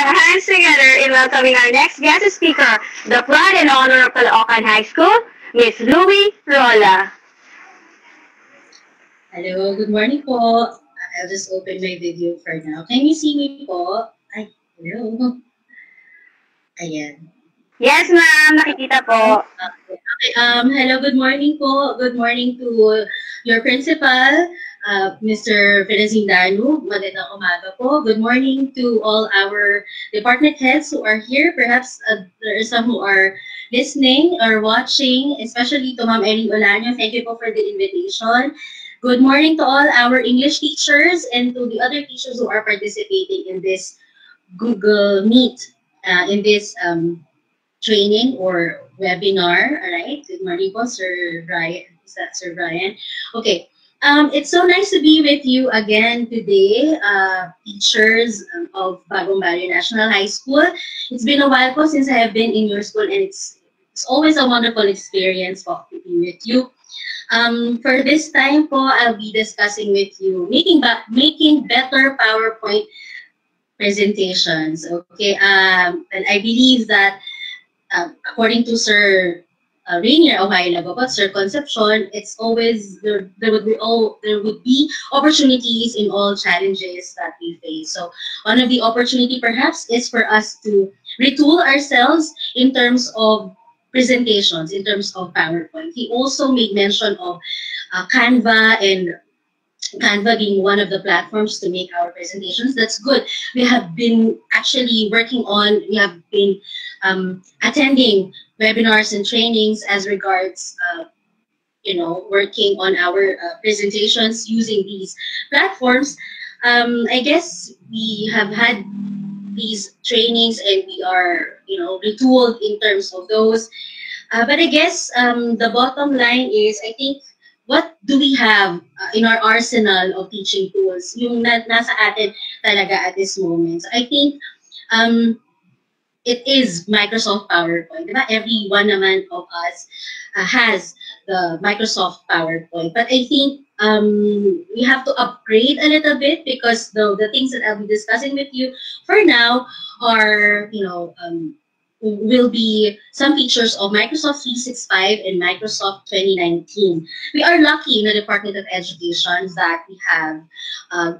our hands together in welcoming our next guest speaker, the pride and honor of Caloocan High School, Miss Louie Rola. Hello, good morning po. I'll just open my video for now. Can you see me po? Ay, hello. Ayan. Yes, ma'am. Nakikita po. Okay. Hello, good morning po. Good morning to your principal, Mr. Felizindano. Magandang umaga po. Good morning to all our department heads who are here. Perhaps there are some who are listening or watching, especially to Ma'am Erin Olaño. Thank you po for the invitation. Good morning to all our English teachers and to the other teachers who are participating in this Google Meet, in this training or webinar. All right. Good morning po, Sir Ryan. Is that Sir Ryan? Okay. It's so nice to be with you again today, teachers of Bagong Barrio National High School. It's been a while po since I have been in your school, and it's always a wonderful experience po to be with you. For this time po, I'll be discussing with you making better PowerPoint presentations. Okay, and I believe that according to Sir Rainier a while ago, but Sir Concepcion, it's always there would be opportunities in all challenges that we face. So one of the opportunity perhaps is for us to retool ourselves in terms of presentations, in terms of PowerPoint. He also made mention of Canva, and Canva being one of the platforms to make our presentations. That's good. We have been actually working on, we have been attending webinars and trainings as regards, working on our presentations using these platforms. I guess we have had these trainings and we are, retooled in terms of those. But I guess the bottom line is, I think, what do we have in our arsenal of teaching tools? Yung nasa atin talaga at this moment. So I think it is Microsoft PowerPoint. Diba? Every one naman of us has the Microsoft PowerPoint. But I think we have to upgrade a little bit, because the things that I'll be discussing with you for now are, will be some features of Microsoft 365 and Microsoft 2019. We are lucky in the Department of Education that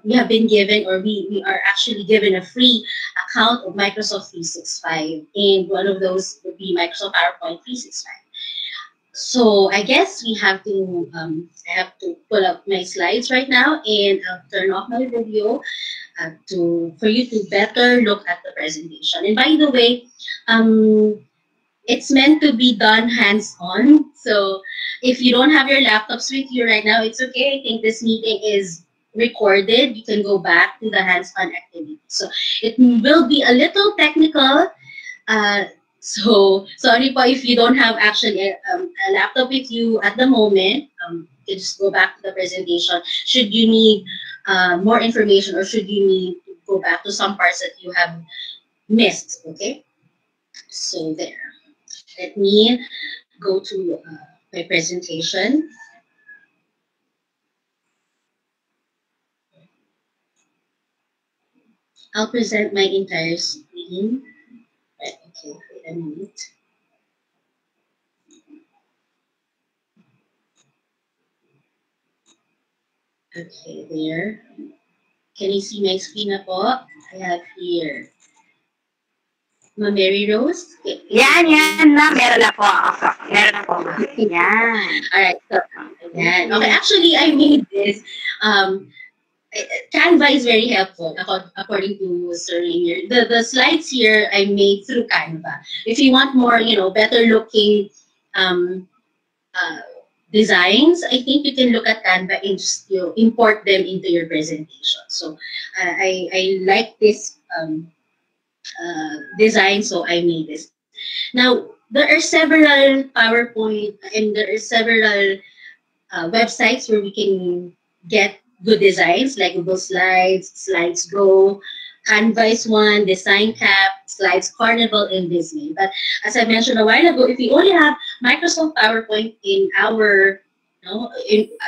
we have been given, or we are actually given a free account of Microsoft 365, and one of those would be Microsoft PowerPoint 365. So I guess we have to, I have to pull up my slides right now, and I'll turn off my video for you to better look at the presentation. And by the way, it's meant to be done hands-on. So if you don't have your laptops with you right now, it's okay. I think this meeting is recorded. You can go back to the hands-on activity. So it will be a little technical. So sorry po if you don't have actually a laptop with you at the moment. You can just go back to the presentation. Should you need more information, or should you need to go back to some parts that you have missed, okay? So there. Let me go to my presentation. I'll present my entire screen. Right, okay, wait a minute. Okay, there. Can you see my screen na po? I have here Mary Rose. Okay. Yan na. Meron na po ako. Meron na po. Yan. Alright, so, yan. Okay, actually, I made this. Canva is very helpful, according to Sir Rainier. The slides here I made through Canva. If you want more, better looking designs, I think you can look at Canva and just import them into your presentation. So I like this design, so I made this. Now, there are several PowerPoint and there are several websites where we can get good designs, like Google Slides, Slides Go, Canva is one, Design Cap, Slides Carnival, and Disney. But as I mentioned a while ago, if we only have Microsoft PowerPoint in our,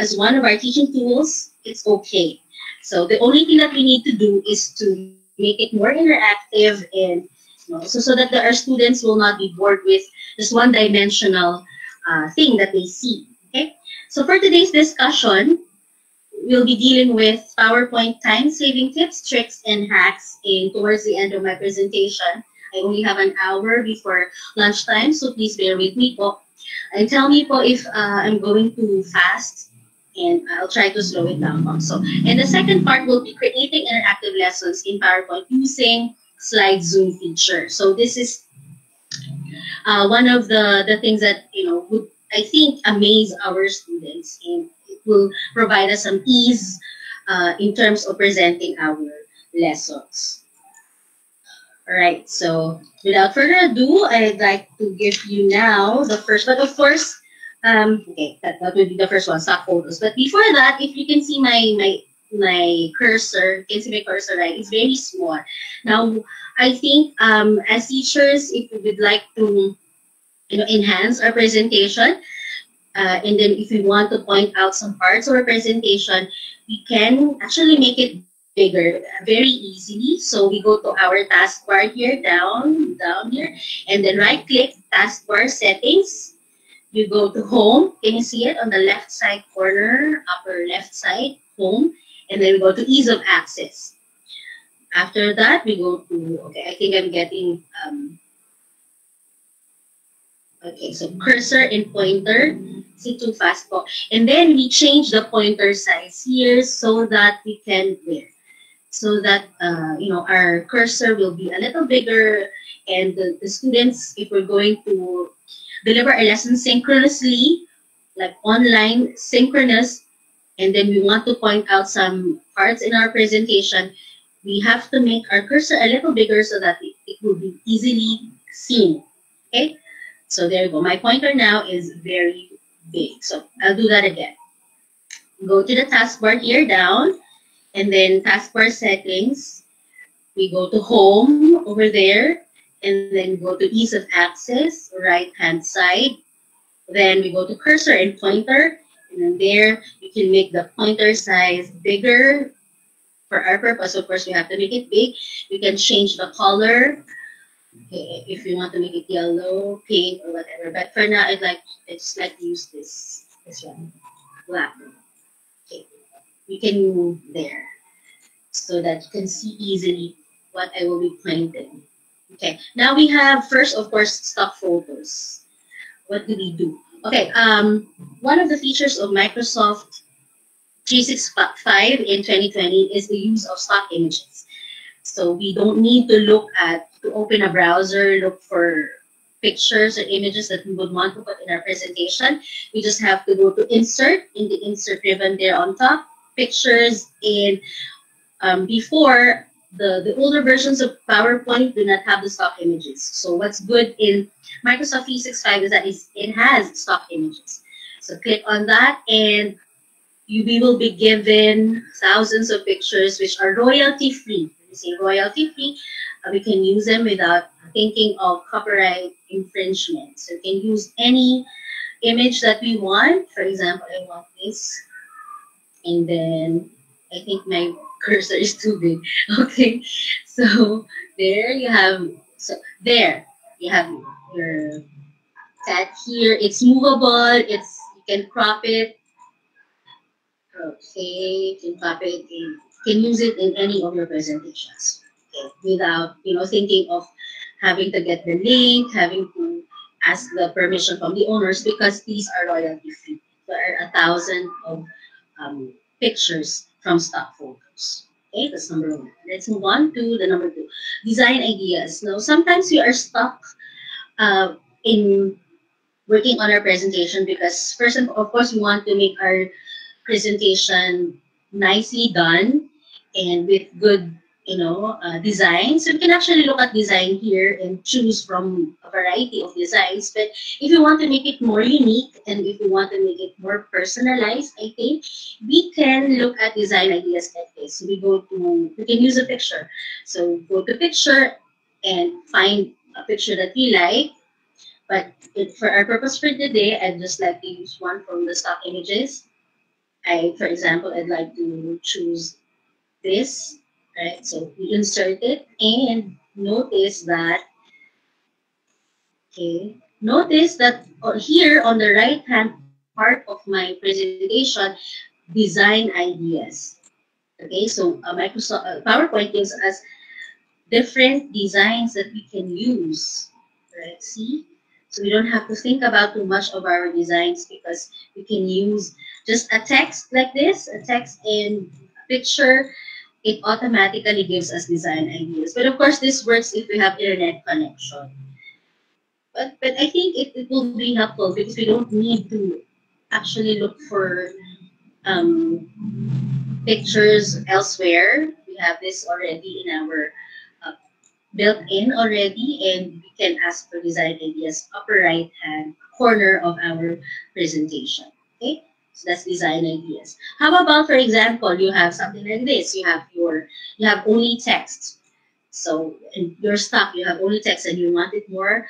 as one of our teaching tools, it's okay. So the only thing that we need to do is to make it more interactive, and so that our students will not be bored with just one-dimensional thing that they see. Okay, so for today's discussion, we'll be dealing with PowerPoint time-saving tips, tricks, and hacks. And towards the end of my presentation, I only have an hour before lunchtime, so please bear with me po. And tell me po if I'm going too fast, and I'll try to slow it down also. And the second part will be creating interactive lessons in PowerPoint using Slide Zoom feature. So this is one of the things that would, I think, amaze our students, and it will provide us some ease in terms of presenting our lessons. All right, so without further ado, I'd like to give you now the first, but of course, okay, that would be the first one, stock photos. But before that, if you can see my cursor, you can see my cursor, right? It's very small. Now, I think as teachers, if we would like to enhance our presentation, and then if we want to point out some parts of our presentation, we can actually make it bigger very easily. So we go to our taskbar here, down here, and then right-click taskbar settings. You go to home. Can you see it on the left side corner, upper left side, home, and then we go to ease of access. After that, we go to, okay, I think I'm getting, okay, so cursor and pointer, see too fast po. And then we change the pointer size here so that we can, so that, our cursor will be a little bigger, and the students, if we're going to deliver a lesson synchronously, like online, synchronous, and then we want to point out some parts in our presentation, we have to make our cursor a little bigger so that it will be easily seen. Okay, so there you go. My pointer now is very big. So I'll do that again. Go to the taskbar here, down, and then taskbar settings. We go to home over there, and then go to ease of access, right-hand side. Then we go to cursor and pointer, and then there you can make the pointer size bigger. For our purpose, of course, we have to make it big. We can change the color, okay, if we want to make it yellow, pink, or whatever. But for now, I just like to use this one, black. Okay, we can move there so that you can see easily what I will be pointing. Okay, now we have first, of course, stock photos. What do we do? Okay, one of the features of Microsoft 365 in 2020 is the use of stock images. So we don't need to open a browser, look for pictures or images that we would want to put in our presentation. We just have to go to insert, in the insert ribbon there on top, pictures, and before, the older versions of PowerPoint do not have the stock images. So what's good in Microsoft 365 is that it has stock images. So click on that, and we will be given thousands of pictures which are royalty-free. When we say royalty-free, we can use them without thinking of copyright infringement. So we can use any image that we want. For example, I want this. And then I think my cursor is too big. Okay, so there you have, your cat here. It's movable. You can crop it. Okay, you can crop it. You can use it in any of your presentations, okay, without thinking of having to get the link, having to ask the permission from the owners, because these are royalty free. There are 1,000 of pictures from stock photos. Okay, that's number one. Let's move on to the number two, design ideas. Now, sometimes we are stuck in working on our presentation because first, of course, we want to make our presentation nicely done and with good design. So you can actually look at design here and choose from a variety of designs. But if you want to make it more unique and if you want to make it more personalized, I think we can look at design ideas like this. So we can use a picture. So go to picture and find a picture that we like. But for our purpose for today, I'd just like to use one from the stock images. For example, I'd like to choose this right? So we insert it and notice that, okay, notice that here on the right hand part of my presentation, design ideas. Okay, so Microsoft PowerPoint gives us different designs that we can use, right? See? So we don't have to think about too much of our designs because we can use just a text like this, a text and a picture. It automatically gives us design ideas. But of course, this works if we have internet connection. But I think it will be helpful because we don't need to actually look for pictures elsewhere. We have this already in our built in already, and we can ask for design ideas upper right hand corner of our presentation. Okay, so that's design ideas. How about, for example, you have something like this. You have only text. So in your stuff, you have only text and you want it more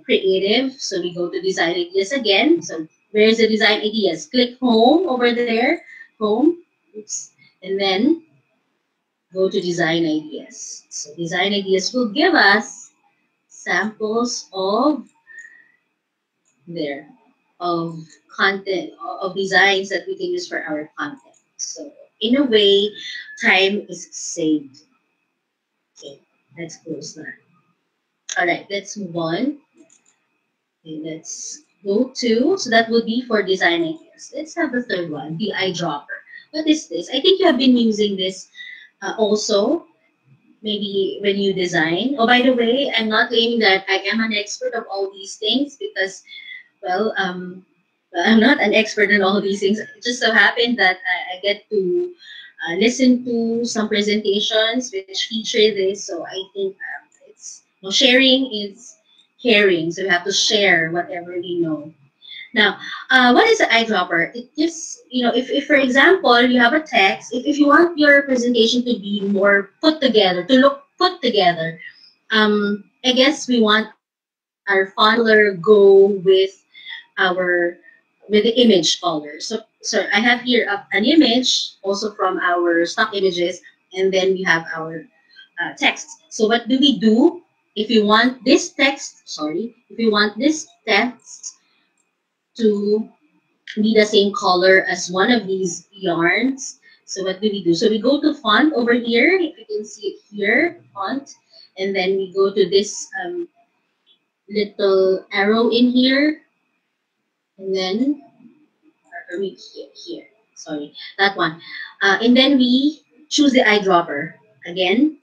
creative. So we go to design ideas again. So where's the design ideas? Click home over there, home. Oops. And then go to design ideas. So design ideas will give us samples of there, of content, of designs that we can use for our content. So in a way, time is saved. Okay, let's close that. All right, let's move on. Okay, let's go to, so that would be for design ideas. Let's have the third one, the eyedropper. What is this? I think you have been using this also, maybe when you design. Oh, by the way, I'm not claiming that I am an expert of all these things because, well, I'm not an expert in all these things. It just so happened that I get to listen to some presentations which feature this. So I think it's, you know, sharing is caring. So we have to share whatever we know. Now, what is an eyedropper? It gives, you know, if for example, you have a text, if you want your presentation to be more put together, to look put together, I guess we want our font color go with our, with the image color. So I have here an image also from our stock images, and then we have our text. So what do we do if you want this text, sorry, if you want this text to be the same color as one of these yarns? So what do we do? So we go to font over here, if you can see it here, font, and then we go to this little arrow in here, and then, or maybe here, sorry, that one. And then we choose the eyedropper again.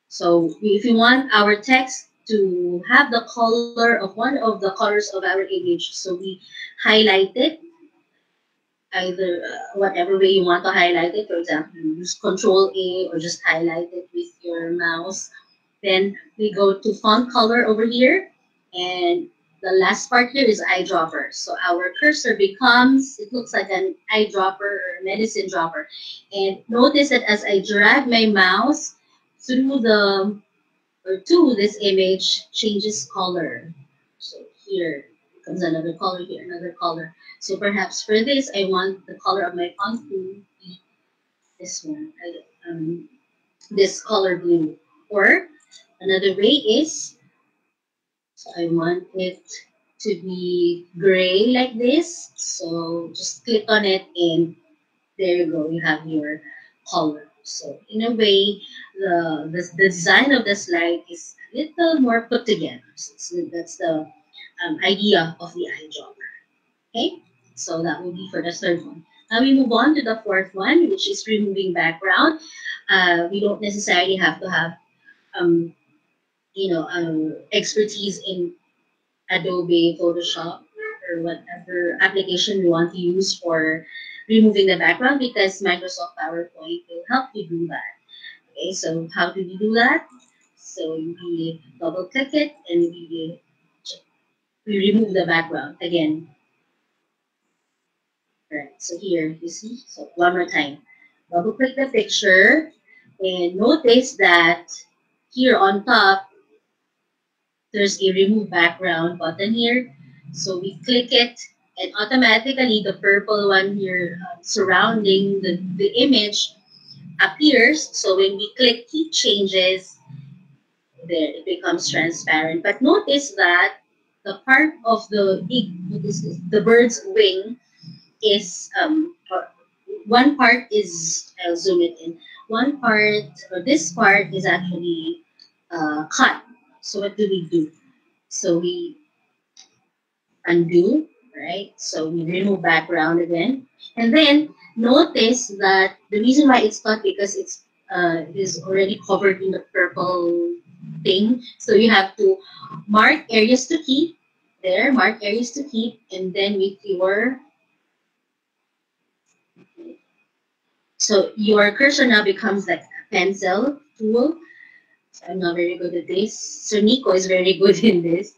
So if you want our text to have the color of one of the colors of our image, so we highlight it either whatever way you want to highlight it. For example, you use Control A or just highlight it with your mouse. Then we go to font color over here, and the last part here is eyedropper. So our cursor becomes, it looks like an eyedropper or medicine dropper. And notice that as I drag my mouse through the, or to this image, changes color. So here comes another color, here another color. So perhaps for this, I want the color of my font to be this one, this color blue. Or another way is, so I want it to be gray like this. So just click on it and there you go, you have your color. So in a way, the design of the slide is a little more put together. So that's the idea of the eyedropper. Okay, so that will be for the third one. Now we move on to the fourth one, which is removing background. We don't necessarily have to have expertise in Adobe Photoshop or whatever application you want to use for removing the background, because Microsoft PowerPoint will help you do that. Okay, so how do we do that? So we double click it and we remove the background again. Right, so here you see, so one more time. Double click the picture and notice that here on top there's a remove background button here. So we click it and automatically the purple one here surrounding the image appears. So when we click keep changes, there it becomes transparent. But notice that the part of the the bird's wing is one part is, I'll zoom it in. One part, or this part is actually cut. So what do we do? So we undo, right? So we remove background again. And then notice that the reason why it's cut because it is already covered in the purple thing. So you have to mark areas to keep there, mark areas to keep, and then with your your cursor now becomes like a pencil tool. So I'm not very good at this. So Nico is very good in this.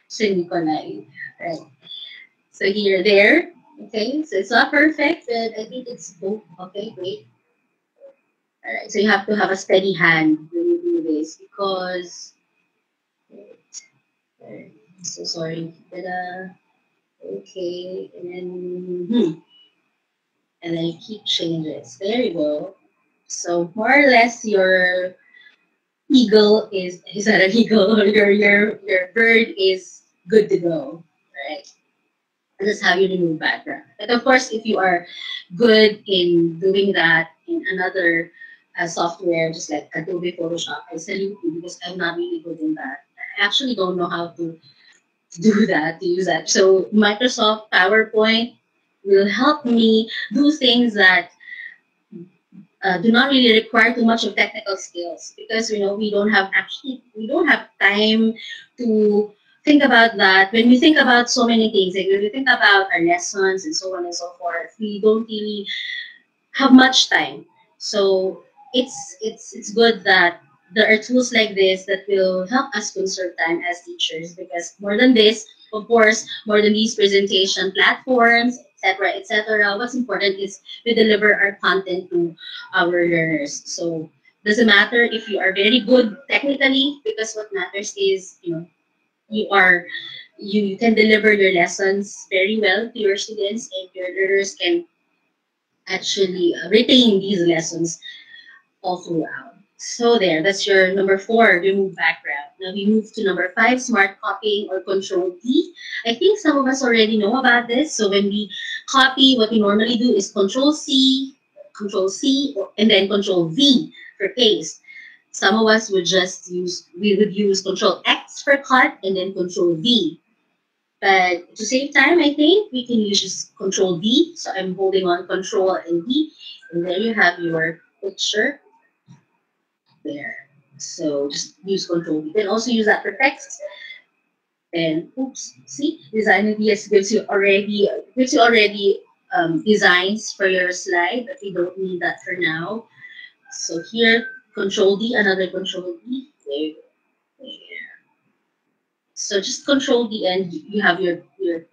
So Nicolai, right? So here, there. Okay, so it's not perfect, but I think it's oh, okay, great. All right, so you have to have a steady hand when you do this because. Right, so sorry. Okay, and then and then you keep changes. There you go. So more or less, your eagle is that an eagle or your bird is good to go, right? This is how you remove background. But of course, if you are good in doing that in another software, just like Adobe Photoshop, I salute you because I'm not really good in that. I actually don't know how to do that, to use that. So Microsoft PowerPoint will help me do things that do not really require too much of technical skills because we don't have time to think about that. When we think about so many things, like when we think about our lessons and so on and so forth, we don't really have much time. So it's good that there are tools like this that will help us conserve time as teachers because more than this, of course, more than these presentation platforms, etc., what's important is we deliver our content to our learners. So doesn't matter if you are very good technically because what matters is you are you can deliver your lessons very well to your students and your learners can actually retain these lessons all throughout. So there, that's your number 4, remove background. Now we move to number 5, smart copying or control D. I think some of us already know about this. So when we copy, what we normally do is control C, and then control V for paste. Some of us would we would use control X for cut and then control V. But to save time, I think we can use just control D. So I'm holding on control and D. And there you have your picture there. So just use control D. You can also use that for text. And oops, see, design ideas gives you already designs for your slide, but we don't need that for now. So here, control D, another control D. There you go. There. So just control D and you have your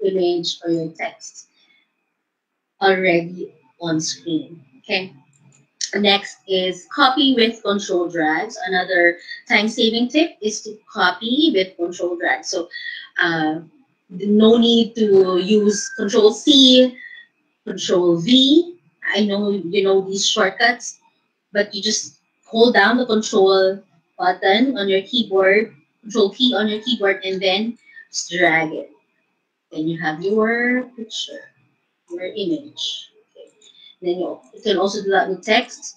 image or your text already on screen. Okay. Next is copy with control drags. Another time-saving tip is to copy with control drag. So no need to use control C, control V. I know you know these shortcuts, but you just hold down the control button on your keyboard, control key on your keyboard, and then just drag it. Then you have your picture, your image. Okay. Then you can also do that with text.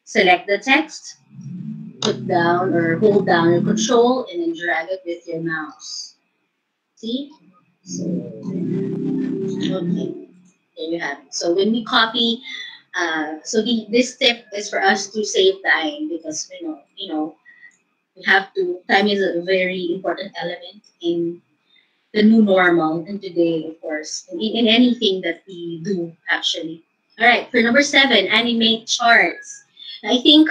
Select the text, put down or hold down your control, and then drag it with your mouse. See? So, okay. There you have it. So when we copy, this tip is for us to save time because we have to. Time is a very important element in the new normal and today, of course, in anything that we do actually. All right, for number 7, animate charts. I think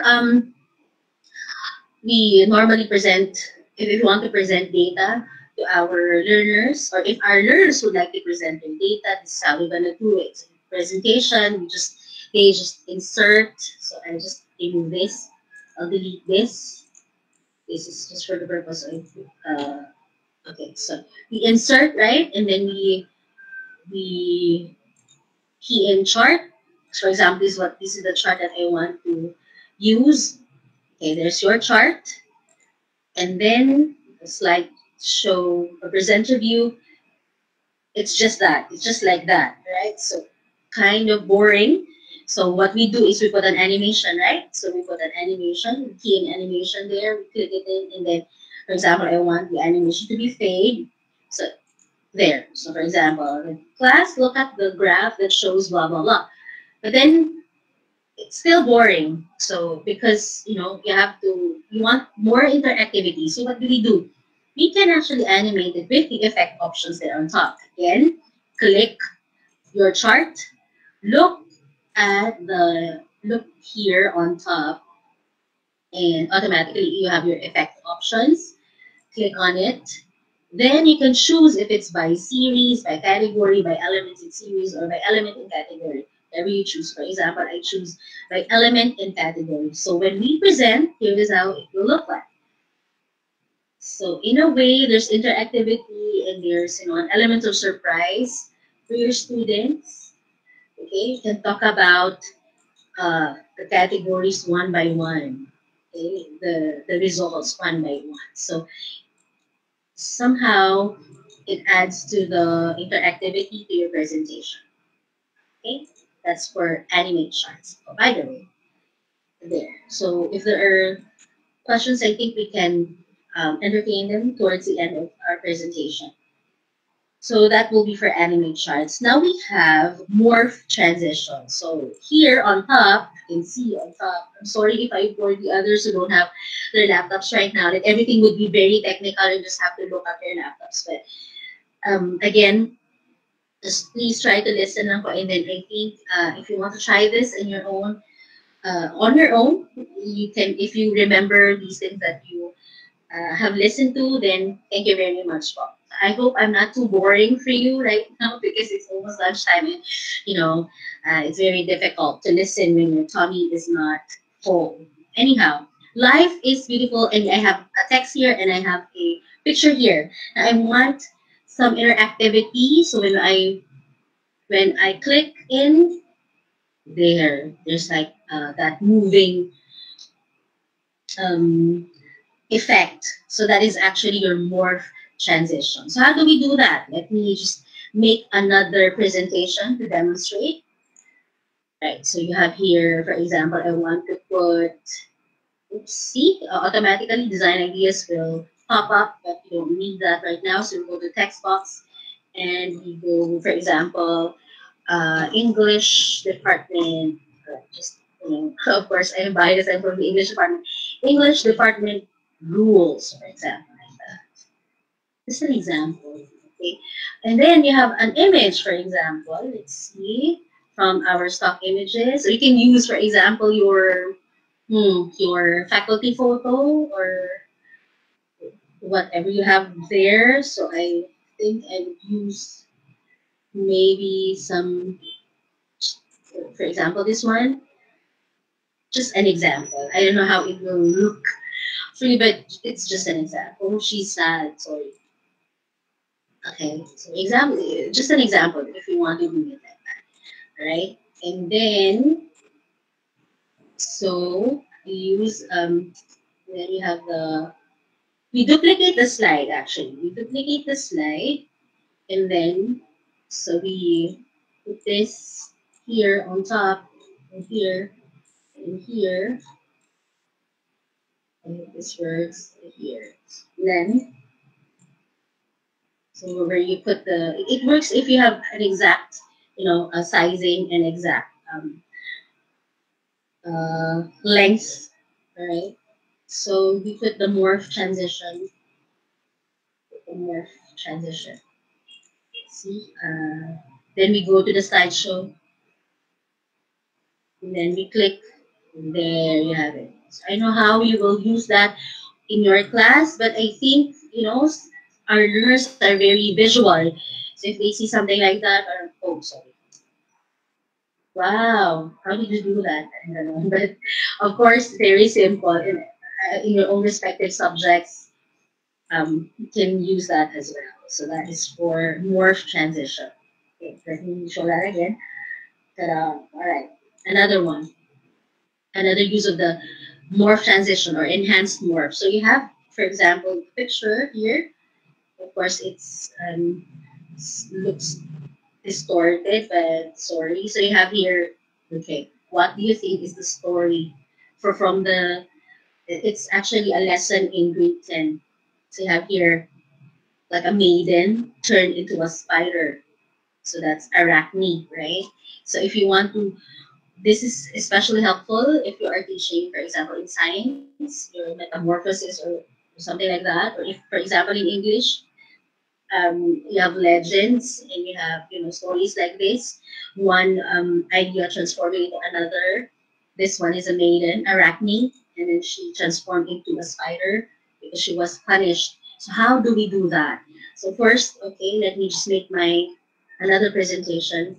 we normally present, if we want to present data to our learners, or if our learners would like to present their data, this is how we're going to do it. So presentation, they just insert. So I just remove this. I'll delete this. This is just for the purpose of, okay, so we insert, right? And then we key in chart. For example, this is the chart that I want to use. Okay, there's your chart. And then the slide show a presenter view. It's just that. It's just like that, right? So kind of boring. So what we do is we put an animation, right? So we put an animation, we key an animation there, we click it in, and then, for example, I want the animation to be fade. So there. So for example, class, look at the graph that shows blah, blah, blah. But then it's still boring. So because, you know, you want more interactivity. So what do? We can actually animate it with the effect options there on top. Again, click your chart, look look here on top, and automatically you have your effect options. Click on it. Then you can choose if it's by series, by category, by element in series, or by element in category. Whatever you choose. For example, I choose by element in category. So when we present, here is how it will look like. So in a way, there's interactivity and there's, you know, an element of surprise for your students. Okay, you can talk about the categories one by one. Okay, the results one by one. So somehow it adds to the interactivity to your presentation. Okay, that's for animate charts. Oh, by the way, there. So if there are questions, I think we can entertain them towards the end of our presentation. So that will be for animate charts. Now we have morph transition. So here on top, you can see on top, I'm sorry if I bore the others who don't have their laptops right now, that everything would be very technical and just have to look at their laptops. But again, just please try to listen lang po. And then I think if you want to try this on your own, you can, if you remember these things that you have listened to, then thank you very much, Bob. I hope I'm not too boring for you right now because it's almost lunchtime and, you know, it's very difficult to listen when your tummy is not full. Anyhow, life is beautiful, and I have a text here and I have a picture here. Now, I want some interactivity, so when I click in there's like that moving effect. So that is actually your morph transition. So how do we do that? Let me just make another presentation to demonstrate. Right, so you have here, for example, I want to put, oops, see, automatically design ideas will pop up, but you don't need that right now. So we go to text box and we go, for example, English department, just, you know, of course, I'm biased, I'm from the English department. English department rules, for example, like that. Just an example, okay? And then you have an image, for example. Let's see, from our stock images. So you can use, for example, your faculty photo or whatever you have there. So I think I would use maybe some, for example, this one. Just an example. I don't know how it will look for you, but it's just an example. She's sad, sorry. Okay, so example, just an example if you want to do it like that, right? And then, so we use, then you have we duplicate the slide actually. We duplicate the slide, and then, so we put this here on top, and here, and here, and this works here. And then, so where you put it works if you have an exact, you know, a sizing and exact length, right? So we put the morph transition, See, then we go to the slideshow, and then we click, and there you have it. So I know how you will use that in your class, but I think, you know, our learners are very visual. So if they see something like that, or, oh, sorry. Wow, how did you do that? I don't know. But of course, very simple. In your own respective subjects, you can use that as well. So that is for morph transition. Okay, let me show that again. Ta-da. All right, another one. another use of the morph transition or enhanced morph. So you have, for example, picture here. Of course, looks distorted, but sorry. So you have here, okay, what do you think is the story for from the, it's actually a lesson in grade 10. So you have here, like a maiden turned into a spider. So that's arachne, right? So if you want to, this is especially helpful if you are teaching, for example, in science, your metamorphosis or something like that, or if, for example, in English, you have legends and you have, stories like this. One idea transforming into another. This one is a maiden, Arachne, and then she transformed into a spider because she was punished. So how do we do that? So first, okay, let me just make my another presentation.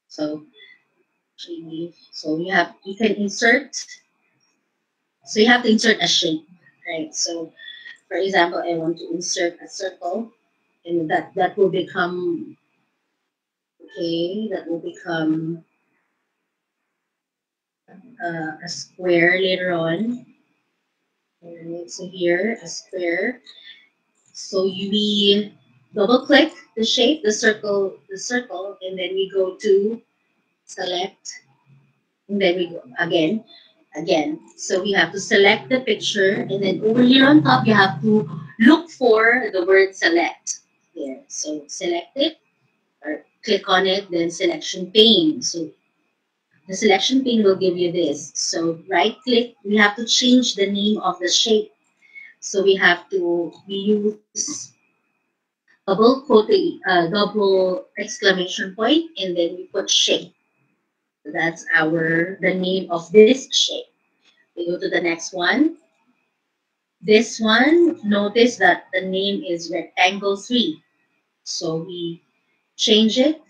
So you can insert. So you have to insert a shape, right? So for example, I want to insert a circle, and that will become, okay, that will become a square later on. Alright, so here, a square. So we double click the shape, the circle, and then we go to select, and then we go again. So we have to select the picture, and then over here on top, you have to look for the word select. There, so select it, or click on it, then selection pane. So the selection pane will give you this. So right click, we have to change the name of the shape. So we use double exclamation point, and then we put shape. So that's the name of this shape. We go to the next one. This one, notice that the name is rectangle 3. So we change it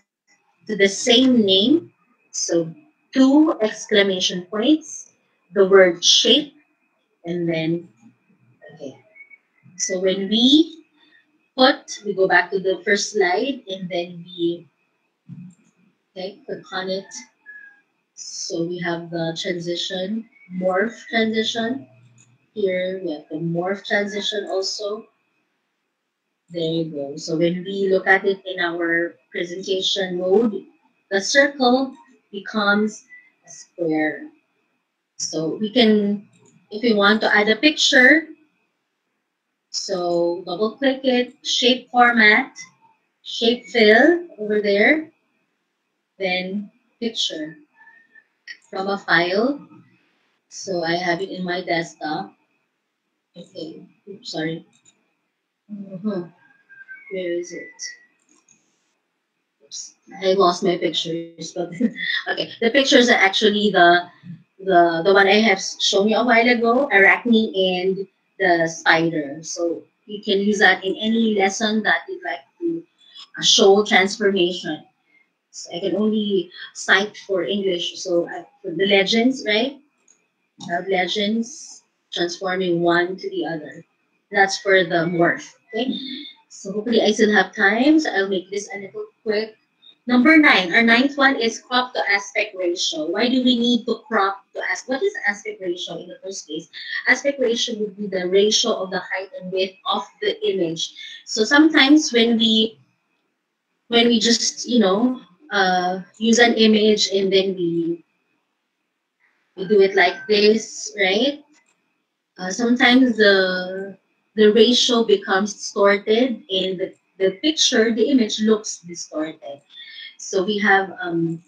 to the same name. So 2 exclamation points, the word shape, and then, okay. So when we go back to the first slide, and then okay, click on it. So we have the transition, morph transition. Here we have the morph transition also. There you go. So when we look at it in our presentation mode, the circle becomes a square. So we can, if we want to add a picture, so double click it, shape format, shape fill over there, then picture from a file. So I have it in my desktop. Okay, oops, sorry. Where is it? Oops. I lost my pictures, but okay. The pictures are actually the one I have shown you a while ago, Arachne and the spider. So you can use that in any lesson that you'd like to show transformation. So I can only cite for English. So for the legends, right? I have legends transforming one to the other. That's for the morph. Okay. So hopefully I still have time. So I'll make this a little quick. Number 9, our ninth one is crop to aspect ratio. Why do we need to crop to aspect? What is aspect ratio in the first place? Aspect ratio would be the ratio of the height and width of the image. So sometimes when we just use an image and then we do it like this, right? Sometimes the ratio becomes distorted and the picture, the image looks distorted. So we have a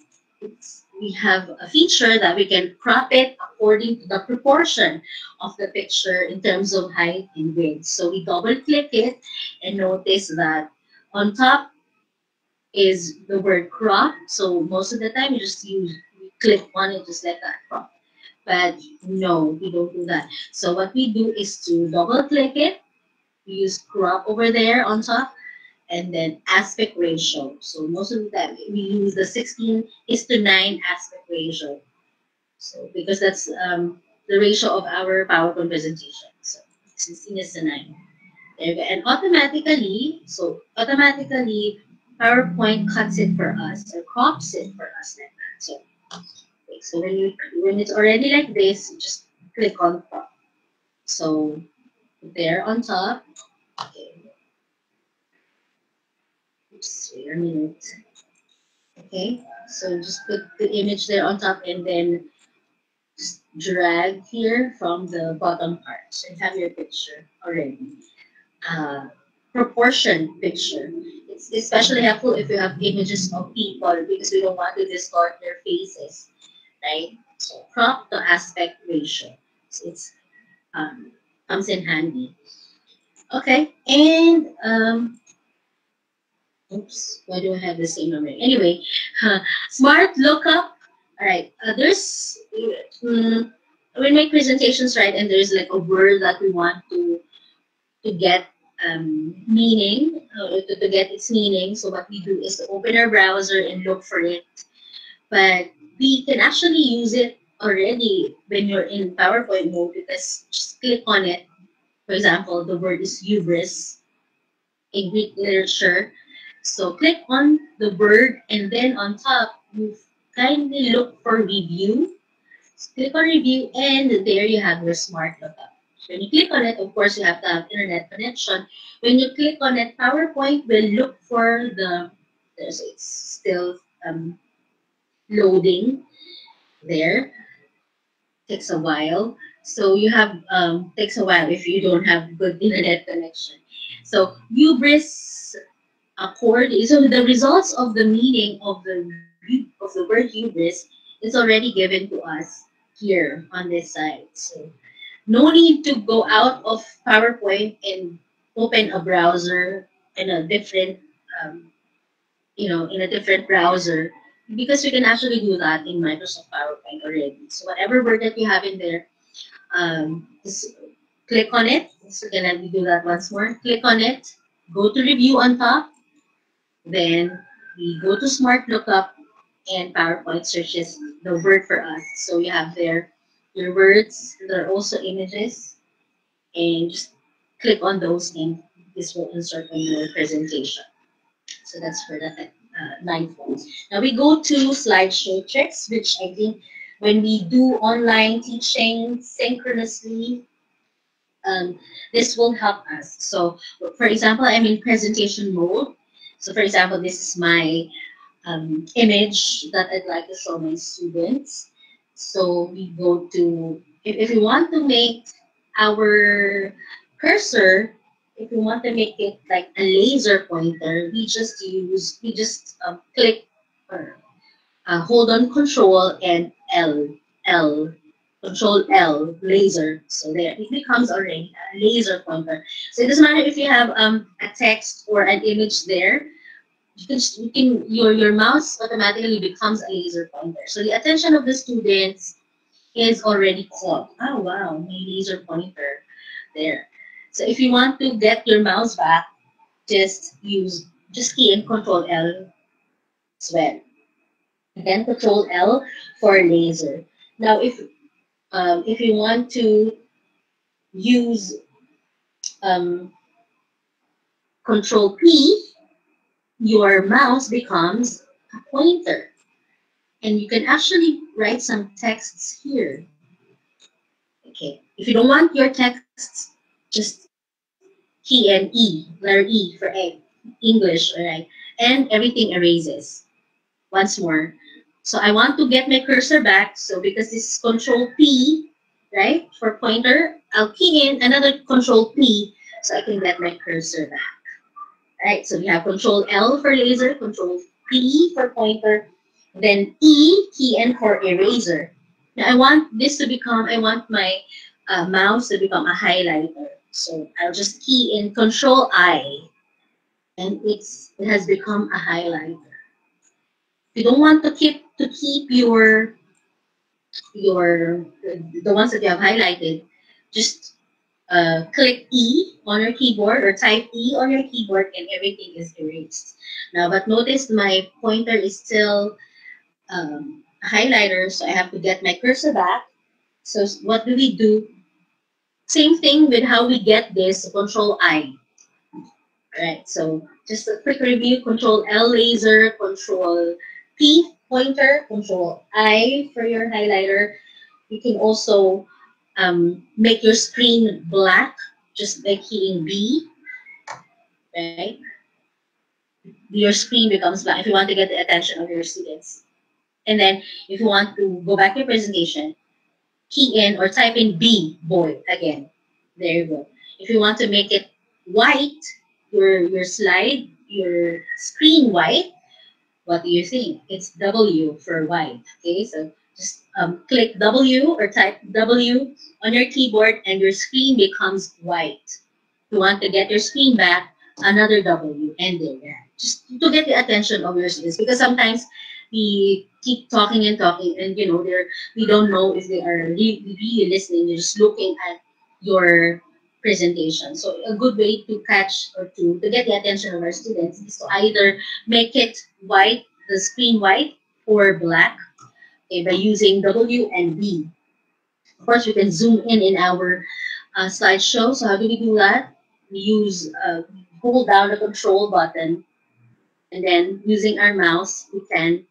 feature that we can crop it according to the proportion of the picture in terms of height and width. So we double click it and notice that on top is the word crop. So most of the time we click on it just like that, crop. But no, we don't do that. So what we do is to double click it, we use crop over there on top, and then aspect ratio. So most of the time we use the 16:9 aspect ratio. So because that's the ratio of our PowerPoint presentation. So 16:9. There you go. And automatically PowerPoint cuts it for us or crops it for us like that. So Okay, so when it's already like this, just click on top. So there on top. Okay. Oops, wait a minute. Okay, so just put the image there on top and then just drag here from the bottom part. So you have your picture already. Proportion picture. It's especially helpful if you have images of people because we don't want to distort their faces, right? So crop to aspect ratio. So it's comes in handy. Okay, and oops, why do I have the same number? Anyway, smart lookup. All right, we make presentations, right? And there's like a word that we want to get meaning, to get its meaning. So what we do is to open our browser and look for it. But we can actually use it already when you're in PowerPoint mode because just click on it. For example, the word is hubris in Greek literature. So click on the word and then on top, you kindly look for review. So click on review and there you have your smart lookup. When you click on it, of course, you have to have internet connection. When you click on it, PowerPoint will look for so it's still loading there. Takes a while. So you have, takes a while if you don't have good internet connection. So hubris accord, so the results of the meaning of the word hubris is already given to us here on this side. So no need to go out of PowerPoint and open a browser in a different, in a different browser because you can actually do that in Microsoft PowerPoint already. So whatever word that you have in there, just click on it. So can we do that once more? Click on it. Go to review on top. Then we go to smart lookup and PowerPoint searches the word for us. So you have there your words. There are also images. And just click on those and this will insert on your presentation. So that's for the 9th one. Now we go to slideshow tricks, which I think when we do online teaching synchronously, this will help us. So for example, I'm in presentation mode. So for example, this is my image that I'd like to show my students. So we go to, if we want to make our cursor, if we want to make it like a laser pointer, we just click or hold on Control and Control L, laser. So there, it becomes already a laser pointer. So it doesn't matter if you have a text or an image there. Your mouse automatically becomes a laser pointer. So the attention of the students is already caught. Oh wow, my laser pointer there. So if you want to get your mouse back, just key in Control L as well. Again, Control L for laser. Now if you want to use Control P, your mouse becomes a pointer. And you can actually write some texts here. Okay, if you don't want your texts, just key in E, letter E for egg, English, all right? And everything erases. Once more. So I want to get my cursor back. So because this is Control P, right, for pointer, I'll key in another Control P so I can get my cursor back. All right, so we have Control L for laser, Control P for pointer, then E, key in for eraser. Now I want my mouse to become a highlighter. So I'll just key in Control I, and it has become a highlighter. If you don't want to keep the ones that you have highlighted, just click E on your keyboard or type E on your keyboard and everything is erased. Now, but notice my pointer is still a highlighter, so I have to get my cursor back. So what do we do? Same thing with how we get this, Control I. All right, so just a quick review, Control L laser, Control P pointer, Control I for your highlighter. You can also make your screen black just by keying B, right? Your screen becomes black if you want to get the attention of your students. And then if you want to go back to your presentation, key in or type in B, boy, again. There you go. If you want to make it white, your slide, your screen white, what do you think? It's W for white. Okay, so just click W or type W on your keyboard and your screen becomes white. If you want to get your screen back, another W and there. Just to get the attention of your students, because sometimes we keep talking and you know we don't know if they are really listening. They're just looking at your presentation. So a good way to catch or to get the attention of our students is to either make it white, the screen white, or black, okay, by using W and B. Of course, we can zoom in our slideshow. So how do we do that? We use hold down the control button, and then using our mouse, we can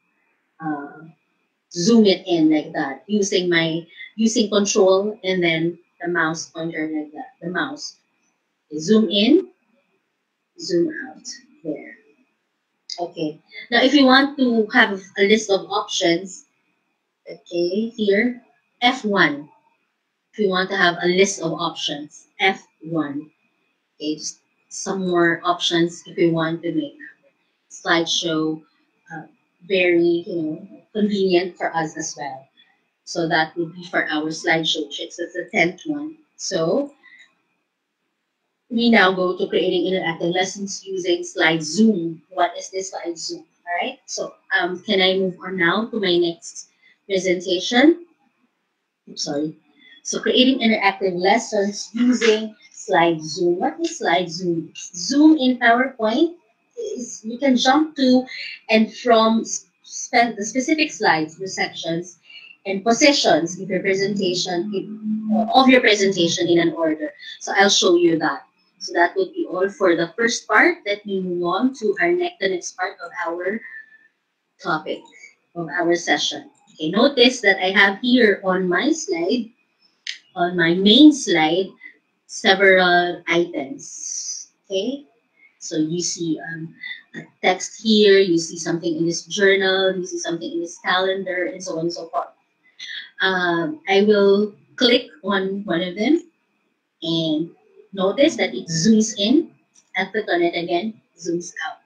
zoom it in like that using control and then the mouse pointer like that. The mouse. Zoom in, zoom out. There. Okay. Now, if you want to have a list of options, okay, here, F1. If you want to have a list of options, F1. Okay, just some more options if you want to make slideshow very, convenient for us as well. So that would be for our slideshow tricks. That's the 10th one. So we now go to creating interactive lessons using slide zoom. What is this slide zoom? All right. So can I move on now to my next presentation? Oops, sorry. So creating interactive lessons using slide zoom. What is slide zoom? Zoom in PowerPoint is you can jump to and from the specific slides, the sections, and positions of your presentation in an order. So I'll show you that. So that would be all for the first part. Let me move on to the next part of our topic, of our session. Okay, notice that I have here on my slide, on my main slide, several items. Okay, so you see a text here, you see something in this journal, you see something in this calendar, and so on and so forth. I will click on one of them and notice that it zooms in. I'll click on it again, zooms out.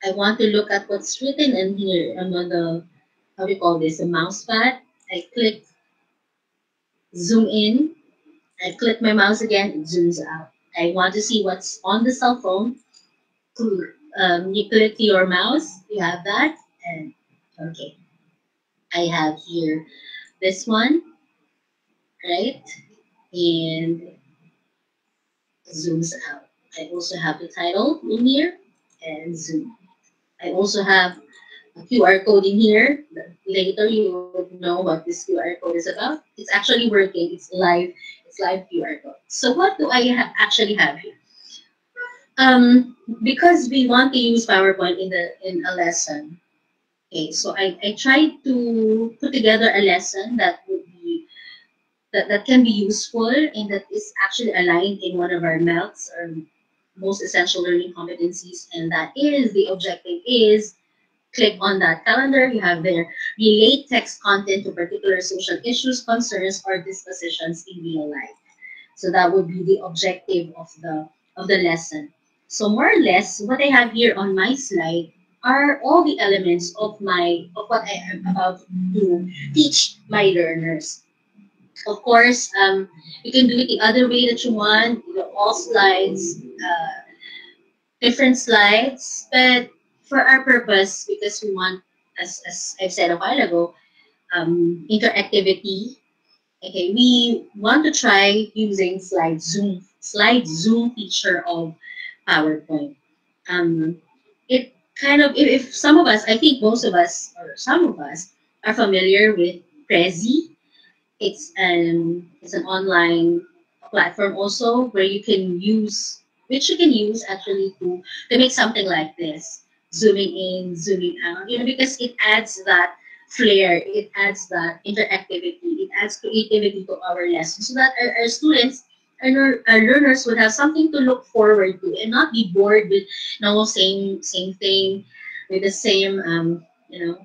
I want to look at what's written in here on the, how do you call this, the mouse pad. I click zoom in. I click my mouse again, it zooms out. I want to see what's on the cell phone. You click your mouse, you have that, and okay. I have here this one, right? And zooms out. I also have the title in here and zoom. I also have a QR code in here. Later you would know what this QR code is about. It's actually working. It's live QR code. So what do I actually have here? Because we want to use PowerPoint in a lesson. Okay, so I tried to put together a lesson that would be that can be useful and that is actually aligned in one of our MELCs or most essential learning competencies, and that is the objective is click on that calendar. You have there relate text content to particular social issues, concerns, or dispositions in real life. So that would be the objective of the lesson. So more or less, what I have here on my slide are all the elements of what I am about to teach my learners. Of course, you can do it the other way that you want. All slides, different slides, but for our purpose, because we want, as I've said a while ago, interactivity. Okay, we want to try using slide zoom feature of PowerPoint. It kind of, if some of us, I think most of us or some of us are familiar with Prezi. It's an online platform also where you can use, which you can use actually to make something like this. zooming in, zooming out, you know, because it adds that flair, it adds that interactivity, it adds creativity to our lessons, so that our students, our learners would have something to look forward to and not be bored with, you know, same thing, with the same, you know,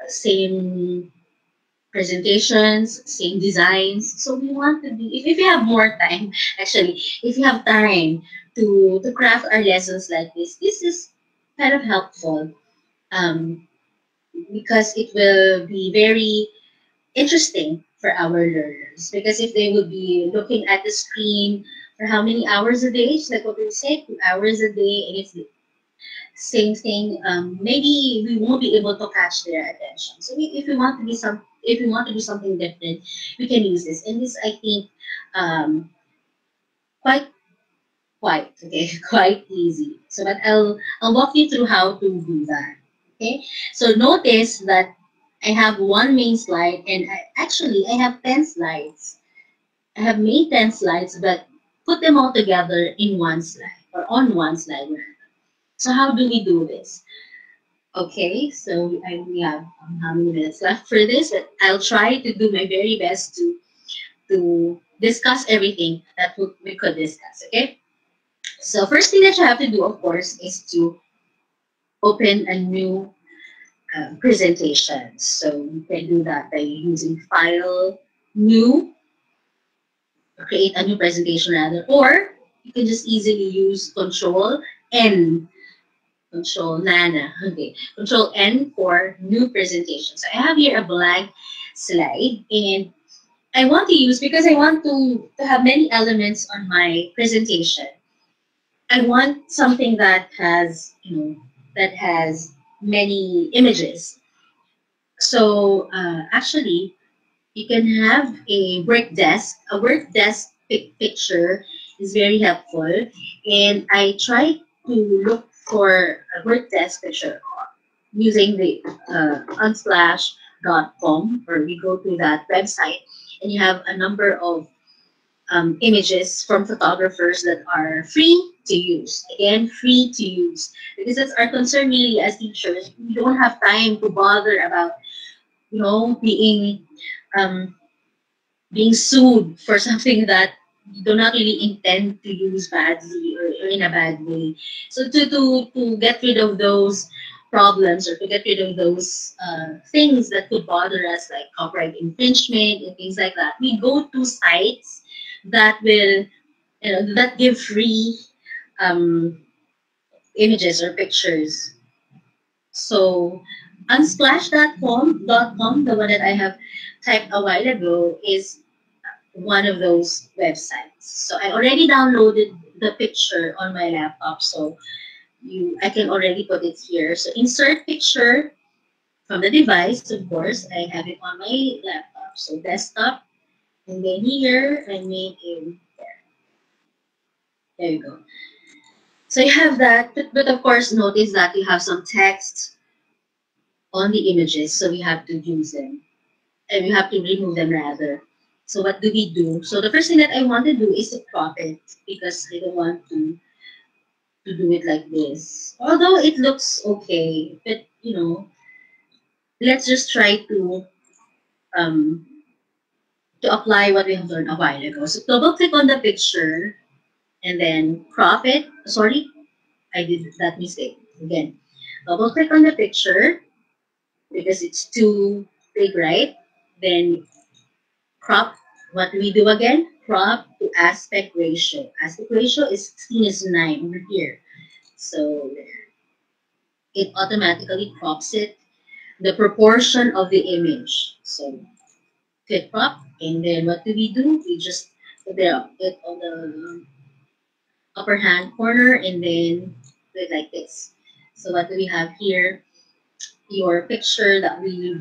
same presentations, same designs. So we want to be, if you have more time, actually, if you have time to craft our lessons like this is kind of helpful, um, because it will be very interesting for our learners. Because if they would be looking at the screen for how many hours a day, it's like what we said, 2 hours a day, and it's the same thing, maybe we won't be able to catch their attention. So if we want to be if we want to do something different, we can use this. And this, I think, um, quite okay, quite easy. So, but I'll walk you through how to do that. Okay. So notice that I have one main slide, and I have 10 slides. I have made 10 slides, but put them all together in one slide or on one slide. So how do we do this? Okay, so we have how many minutes left for this? But I'll try to do my very best to discuss everything that we could discuss. Okay, so first thing that you have to do, of course, is to open a new presentation. So you can do that by using File, New, create a new presentation rather, or you can just easily use Control N. Control Nana. Okay. Control N for new presentation. So I have here a blank slide, and I want to use, because I want to have many elements on my presentation. I want something that has, you know, that has many images. So actually, you can have a work desk. A work desk picture is very helpful, and I try to look for a work desk picture using the unsplash.com, or we go to that website, and you have a number of images from photographers that are free to use. Again, free to use, because that's our concern really as teachers. We don't have time to bother about, you know, um, being sued for something that you do not really intend to use badly, or in a bad way. So to get rid of those problems, or to get rid of those things that could bother us, like copyright infringement and things like that, we go to sites that will, you know, that give free um, images or pictures. So unsplash.com, the one that I have typed a while ago, is one of those websites. So I already downloaded the picture on my laptop, so I can already put it here. So insert picture from the device, of course. I have it on my laptop. So desktop, and then here I made a there you go. So you have that, but of course notice that you have some text on the images, so we have to use them, and we have to remove them rather. So what do we do? So the first thing that I want to do is to crop it, because I don't want to do it like this. Although it looks okay, but you know, let's just try um to apply what we have learned a while ago. So double click on the picture and then crop it. Sorry, I did that mistake again. Double click on the picture because it's too big, right? Then crop. What do we do again? Crop to aspect ratio. Aspect ratio is 16:9 over here. So it automatically crops it the proportion of the image. So click crop, and then what do? We just put it on the upper hand corner, and then do it like this. So what do we have here? Your picture that we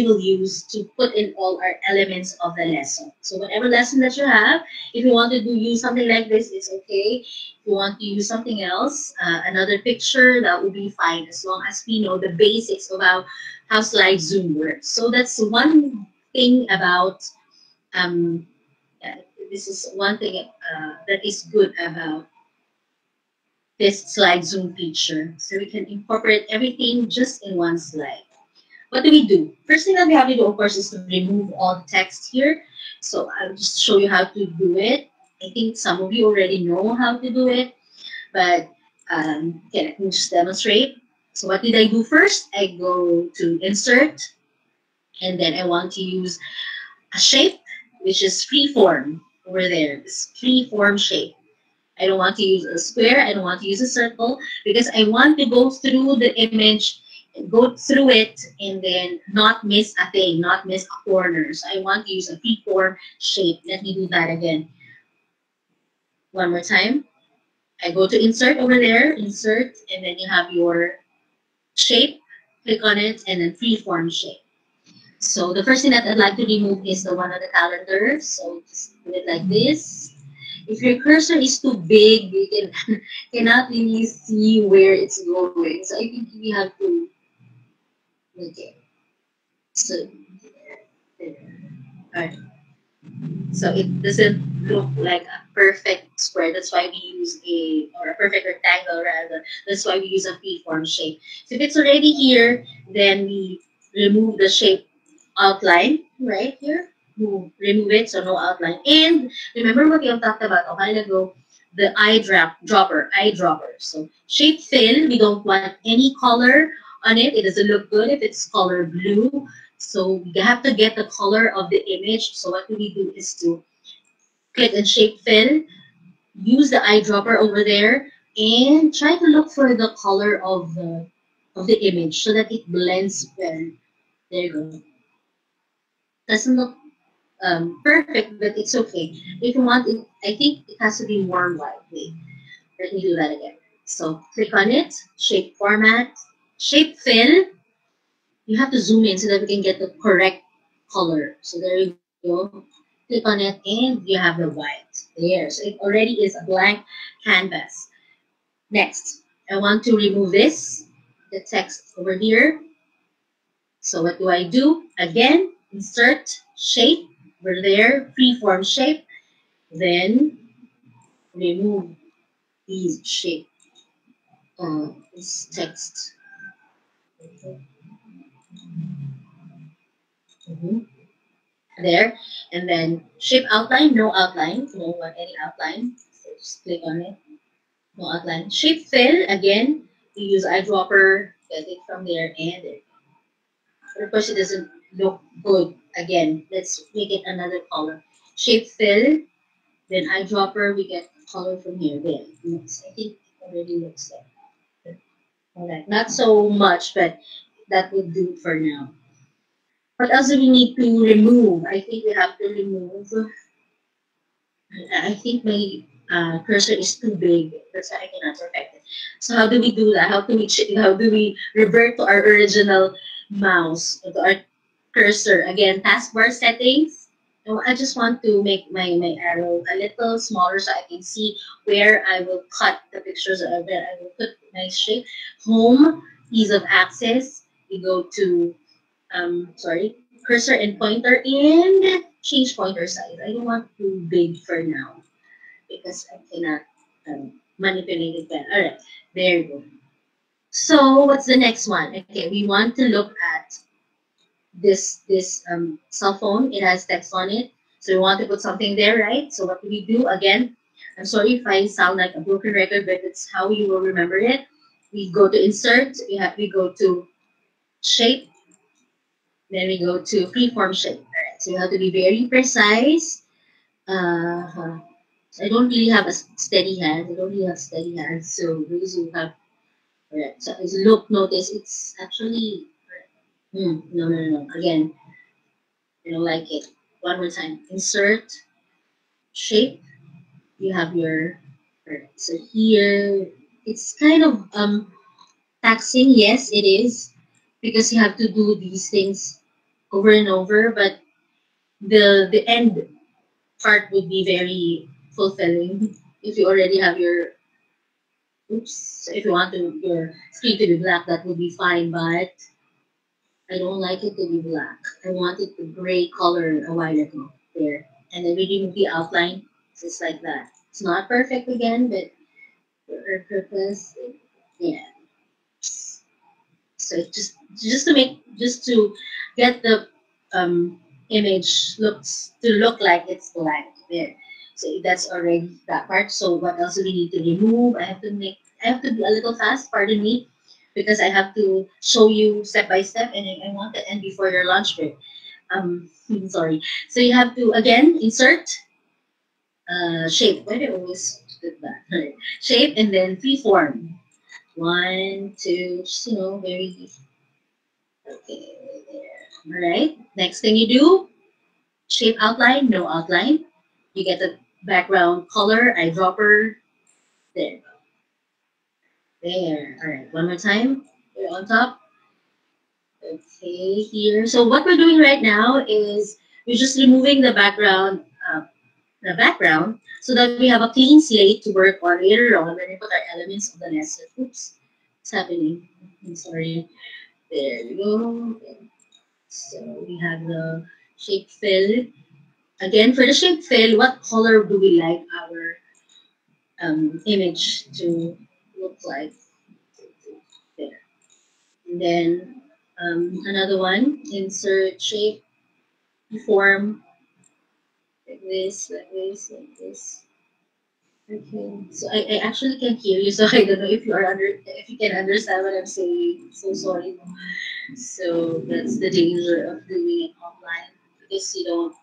will use to put in all our elements of the lesson. So whatever lesson that you have, if you want to use something like this, it's okay. If you want to use something else, another picture, that would be fine, as long as we know the basics of how slide zoom works. So that's one thing about um, this is one thing that is good about this slide zoom feature. So we can incorporate everything just in one slide. What do we do? First thing that we have to do, of course, is to remove all the text here. So I'll just show you how to do it. I think some of you already know how to do it, but let me just demonstrate. So what did I do first? I go to insert, and then I want to use a shape, which is freeform over there. This freeform shape. I don't want to use a square. I don't want to use a circle because I want to go through the image, go through it, and then not miss a thing, not miss a corner. So I want to use a freeform shape. Let me do that again. One more time. I go to insert over there, insert, and then you have your shape. Click on it, and then freeform shape. So the first thing that I'd like to remove is the one on the calendar. So just do it like this. If your cursor is too big, you cannot really see where it's going. So I think we have to, okay. So, alright. So it doesn't look like a perfect square. That's why we use or a perfect rectangle rather. That's why we use a freeform shape. So if it's already here, then we remove the shape outline right here. Remove it, so no outline. And remember what we have talked about a while ago, the eyedropper. So shape fill, we don't want any color on it. It doesn't look good if it's color blue. So we have to get the color of the image. So what we do is to click on shape fill, use the eyedropper over there, and try to look for the color of the image so that it blends well. There you go. Doesn't look perfect, but it's okay. If you want it, I think it has to be more white. Wait, let me do that again. So click on it, shape format, shape fill. You have to zoom in so that we can get the correct color. So there you go. Click on it and you have the white there. So it already is a blank canvas. Next, I want to remove this, the text over here. So what do I do? Again, insert shape over there, freeform shape. Then remove these shape, this text. There, and then shape outline, no outline, no want any outline. So just click on it, no outline. Shape fill, again, you use eyedropper, get it from there, and there. But of course, it doesn't look good. Again, let's make it another color. Shape fill, then eyedropper, we get color from here. There, I think it already looks like. Alright, not so much, but that would do for now. What else do we need to remove? I think we have to remove. I think my cursor is too big. That's why I cannot perfect it. So how do we do that? How do we revert to our original mouse, to our cursor? Again, taskbar settings. I just want to make my arrow a little smaller so I can see where I will cut the pictures or where I will put my shape. Home, ease of access. We go to cursor and pointer, and change pointer size. I don't want too big for now because I cannot manipulate it well. Alright, there you go. So what's the next one? Okay, we want to look at this cell phone. It has text on it. So we want to put something there, right? So what do we do? Again, I'm sorry if I sound like a broken record, but it's how you will remember it. We go to insert, we go to shape, then we go to freeform shape. Alright, so you have to be very precise. So I don't really have a steady hand. So those who have, alright. So as notice it's actually, no. Again, I don't like it. One more time. Insert, shape. You have your, alright. So here, it's kind of taxing. Yes, it is, because you have to do these things over and over. But the end part would be very fulfilling if you already have your, so if you want your screen to be black, that would be fine, but I don't like it to be black. I want it to gray color a while ago. There. And then we remove the outline, just like that. It's not perfect again, but for our purpose. Yeah. So just to make just to get the image to look like it's blank there. So that's already that part. So what else do we need to remove? I have to be a little fast, pardon me, because I have to show you step by step, and I want to end before your lunch break. Sorry. So you have to again insert shape. Why do I always do that? Right. Shape and then freeform. One, two, just, very okay, right there. All right. Next thing you do, shape outline, no outline. You get the background color, eyedropper. There. There. All right. One more time. Here on top. Okay, here. So what we're doing right now is we're just removing the background so that we have a clean slate to work on later on when we put our elements of the lesson. Oops. What's happening? I'm sorry. There we go. So we have the shape fill. Again, for the shape fill, what color do we like our image to look like? There. And then another one, insert shape, form, like this, like this, like this. Okay, so I actually can't hear you, so I don't know if you can understand what I'm saying. So sorry. So that's the danger of doing it online because you don't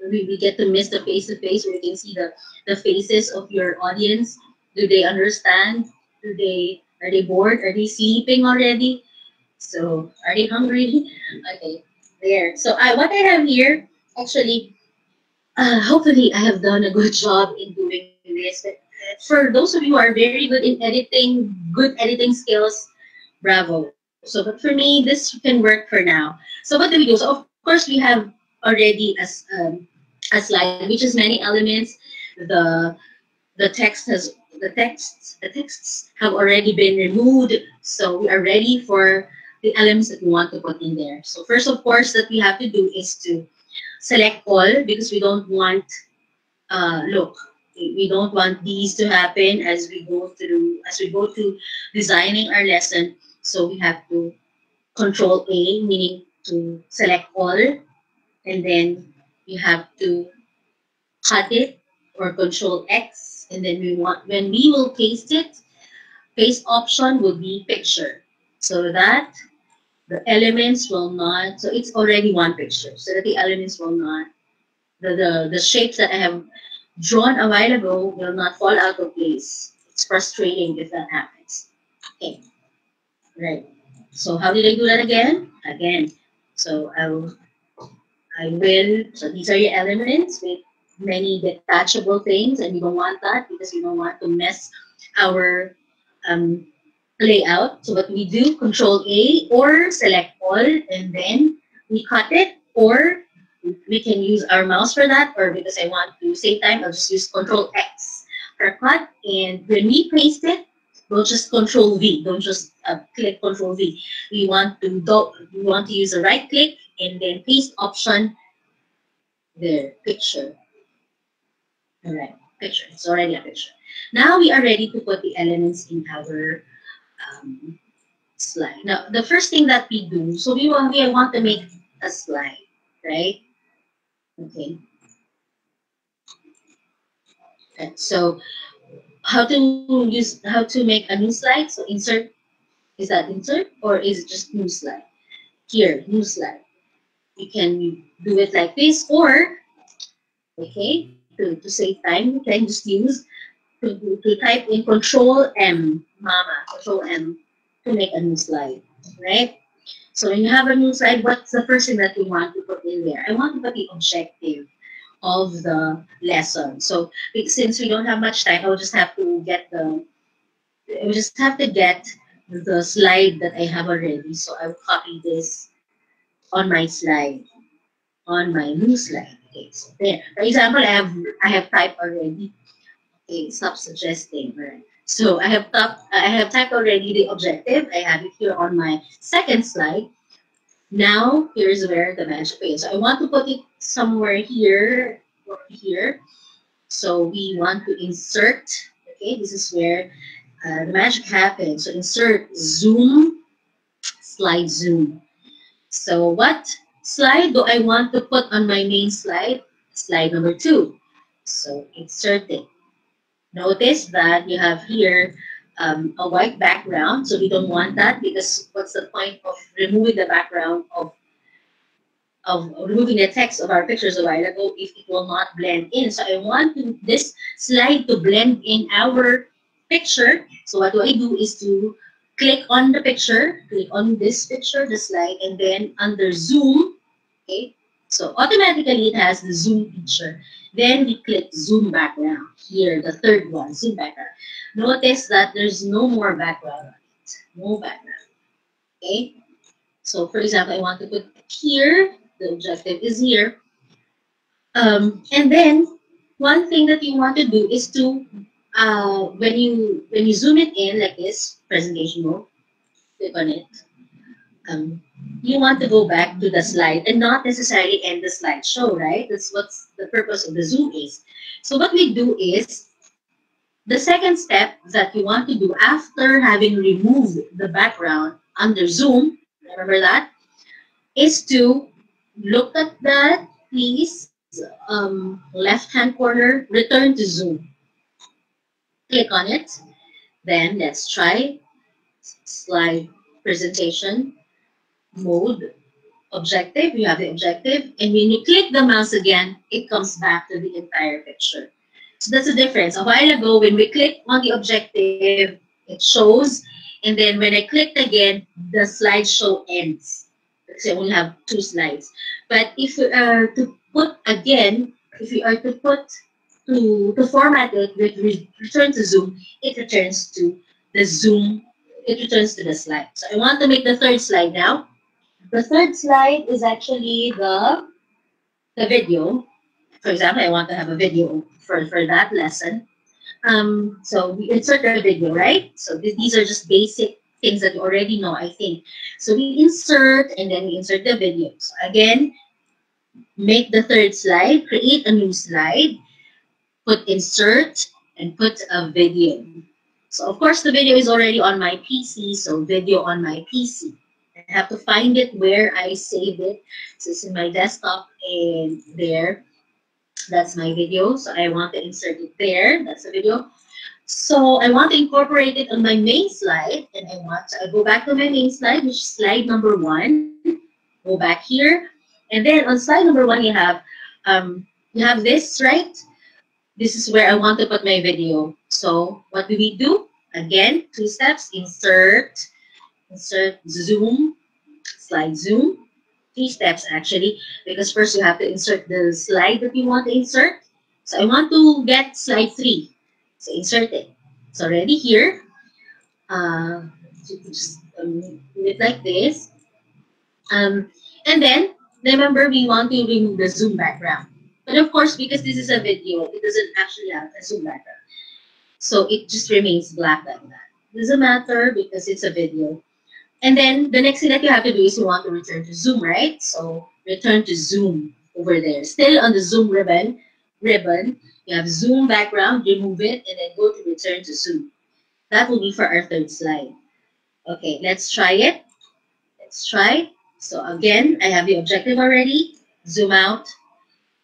we get to miss the face to face where you can see the faces of your audience. Do they understand? Are they bored? Are they sleeping already? So are they hungry? Okay, there. So what I have here actually, hopefully I have done a good job in doing this. But for those of you who are very good in editing, good editing skills, bravo. So, but for me, this can work for now. So, what do we do? So, of course, we have already a slide which has many elements. The the texts have already been removed. So, we are ready for the elements that we want to put in there. So, first, of course, that we have to do is to select all because we don't want look, we don't want these to happen as we go to designing our lesson. So we have to control A, meaning to select all, and then you have to cut it or control X, and then when we will paste it, paste option will be picture. So that the elements will not, so it's already one picture, so that the elements will not, the shapes that I have drawn a while ago will not fall out of place. It's frustrating if that happens. Okay, right. So how did I do that again? Again. So so these are your elements with many detachable things, and we don't want that because we don't want to mess our um, layout. So what we do, Control A or select all, and then we cut it, or we can use our mouse for that, or because I want to save time, I'll just use Control X for cut. And when we paste it, we'll just Control V. Don't just click Control V. We want to use a right click and then paste option there, picture. All right, picture. It's already a picture. Now we are ready to put the elements in our slide. Now, the first thing that we do, so we want to make a slide, right? Okay. So how to make a new slide? So insert, is that insert or is it just new slide? Here, new slide. You can do it like this, or okay, to save time, you can just use to type in Control M, Mama, Control M to make a new slide, right? So when you have a new slide, what's the first thing that you want to put in there? I want to put the objective of the lesson. So since we don't have much time, I will just have to get the slide that I have already. So I will copy this on my slide, on my new slide. Okay, so there. For example, I have typed already. Okay, stop suggesting. Right. So I have typed already the objective. I have it here on my second slide. Now here's where the magic is. So I want to put it somewhere here or here. So we want to insert. Okay, this is where the magic happens. So insert zoom, slide zoom. So what slide do I want to put on my main slide? Slide number 2. So insert it. Notice that you have here a white background. So we don't want that because what's the point of removing the background of removing the text of our pictures a while ago if it will not blend in. So I want this slide to blend in our picture. So what do is to click on the picture, click on this picture, the slide, and then under zoom, okay, so automatically it has the zoom feature. Then we click zoom background. Here, the third one, zoom background. Notice that there's no more background on it. No background. Okay? So for example, I want to put here, the objective is here. And then one thing that you want to do is to when you zoom it in like this, presentation mode, click on it. You want to go back to the slide and not necessarily end the slideshow, right? That's what the purpose of the zoom is. So what we do is, the second step that you want to do after having removed the background under zoom, remember that, is to look at that, please, left-hand corner, return to zoom. Click on it. Then let's try slide presentation mode. Objective, you have the objective, and when you click the mouse again, it comes back to the entire picture. So that's the difference. A while ago, when we click on the objective, it shows, and then when I clicked again, the slideshow ends. Because I only have 2 slides. But if we are to put again, if we are to put to format it with return to zoom, it returns to the zoom, it returns to the slide. So I want to make the third slide now. The third slide is actually the video. For example, I want to have a video for that lesson. So we insert the video, right? So these are just basic things that you already know, I think. So we insert and then we insert the video. So again, make the third slide, create a new slide, put insert, and put a video. So of course the video is already on my PC, so video on my PC. I have to find it where I saved it. So it's in my desktop and there. That's my video. So I want to insert it there. That's the video. So I want to incorporate it on my main slide, and I go back to my main slide, which is slide number 1. Go back here, and then on slide number 1 you have this, right? This is where I want to put my video. So what do we do? Again, 2 steps: insert, zoom, slide zoom. 3 steps actually, because first you have to insert the slide that you want to insert. So I want to get slide 3. So insert it. It's already here. Just do it like this. And then remember, we want to remove the zoom background. But of course, because this is a video, it doesn't actually have a zoom background. So it just remains black like that. Doesn't matter because it's a video. And then the next thing that you have to do is you want to return to zoom, right? So return to zoom over there. Still on the zoom ribbon, you have zoom background, remove it, and then go to return to zoom. That will be for our third slide. Okay, let's try it. Let's try. So again, I have the objective already. Zoom out.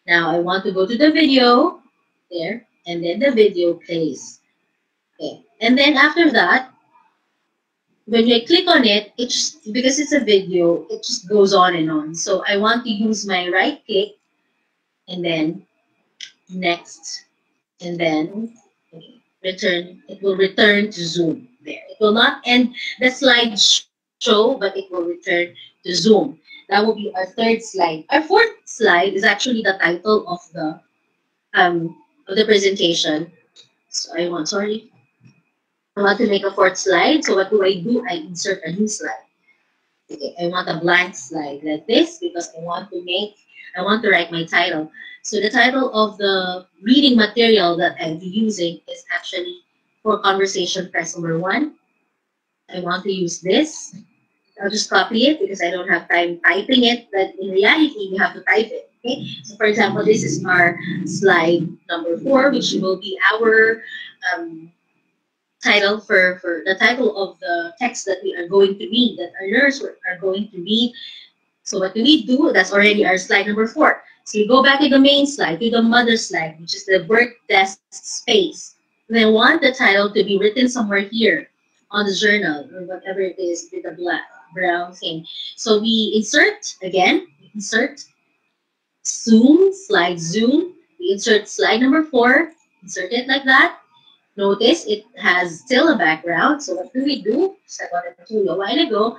Now I want to go to the video there, and then the video plays. Okay, and then after that, when I click on it, it just, because it's a video, it just goes on and on. So I want to use my right click, and then next, and then return. It will return to zoom there. It will not end the slideshow, but it will return to zoom. That will be our third slide. Our fourth slide is actually the title of the presentation. So I want to make a fourth slide. So what do? I insert a new slide. Okay, I want a blank slide like this because I want to write my title. So the title of the reading material that I'll be using is actually for conversation press number 1. I want to use this. I'll just copy it because I don't have time typing it, but in reality, you have to type it. Okay? So for example, this is our slide number 4, which will be our title for the title of the text that we are going to read, that our learners are going to read. So what do we do? That's already our slide number 4. So you go back to the main slide, to the mother slide, which is the work desk space. And I want the title to be written somewhere here on the journal or whatever it is with the black brown thing. So we insert zoom, slide zoom. We insert slide number 4, insert it like that. Notice it has still a background. So what do we do? Just like what I told you a while ago.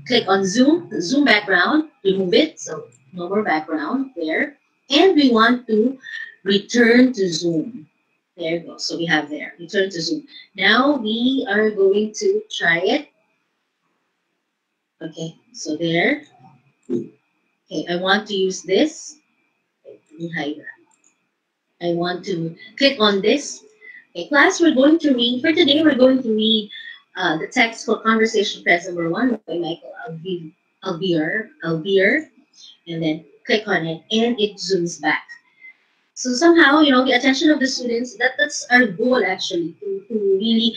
Click on zoom, the zoom background, remove it. So no more background there. And we want to return to zoom. There you go. So we have there, return to zoom. Now we are going to try it. Okay, so there. Okay, I want to use this. Okay, let me hide that. I want to click on this. Okay, class, we're going to read, for today, we're going to read the text for Conversation Press number 1 by Michael Albier, and then click on it, and it zooms back. So somehow, you know, the attention of the students, that's our goal actually, to really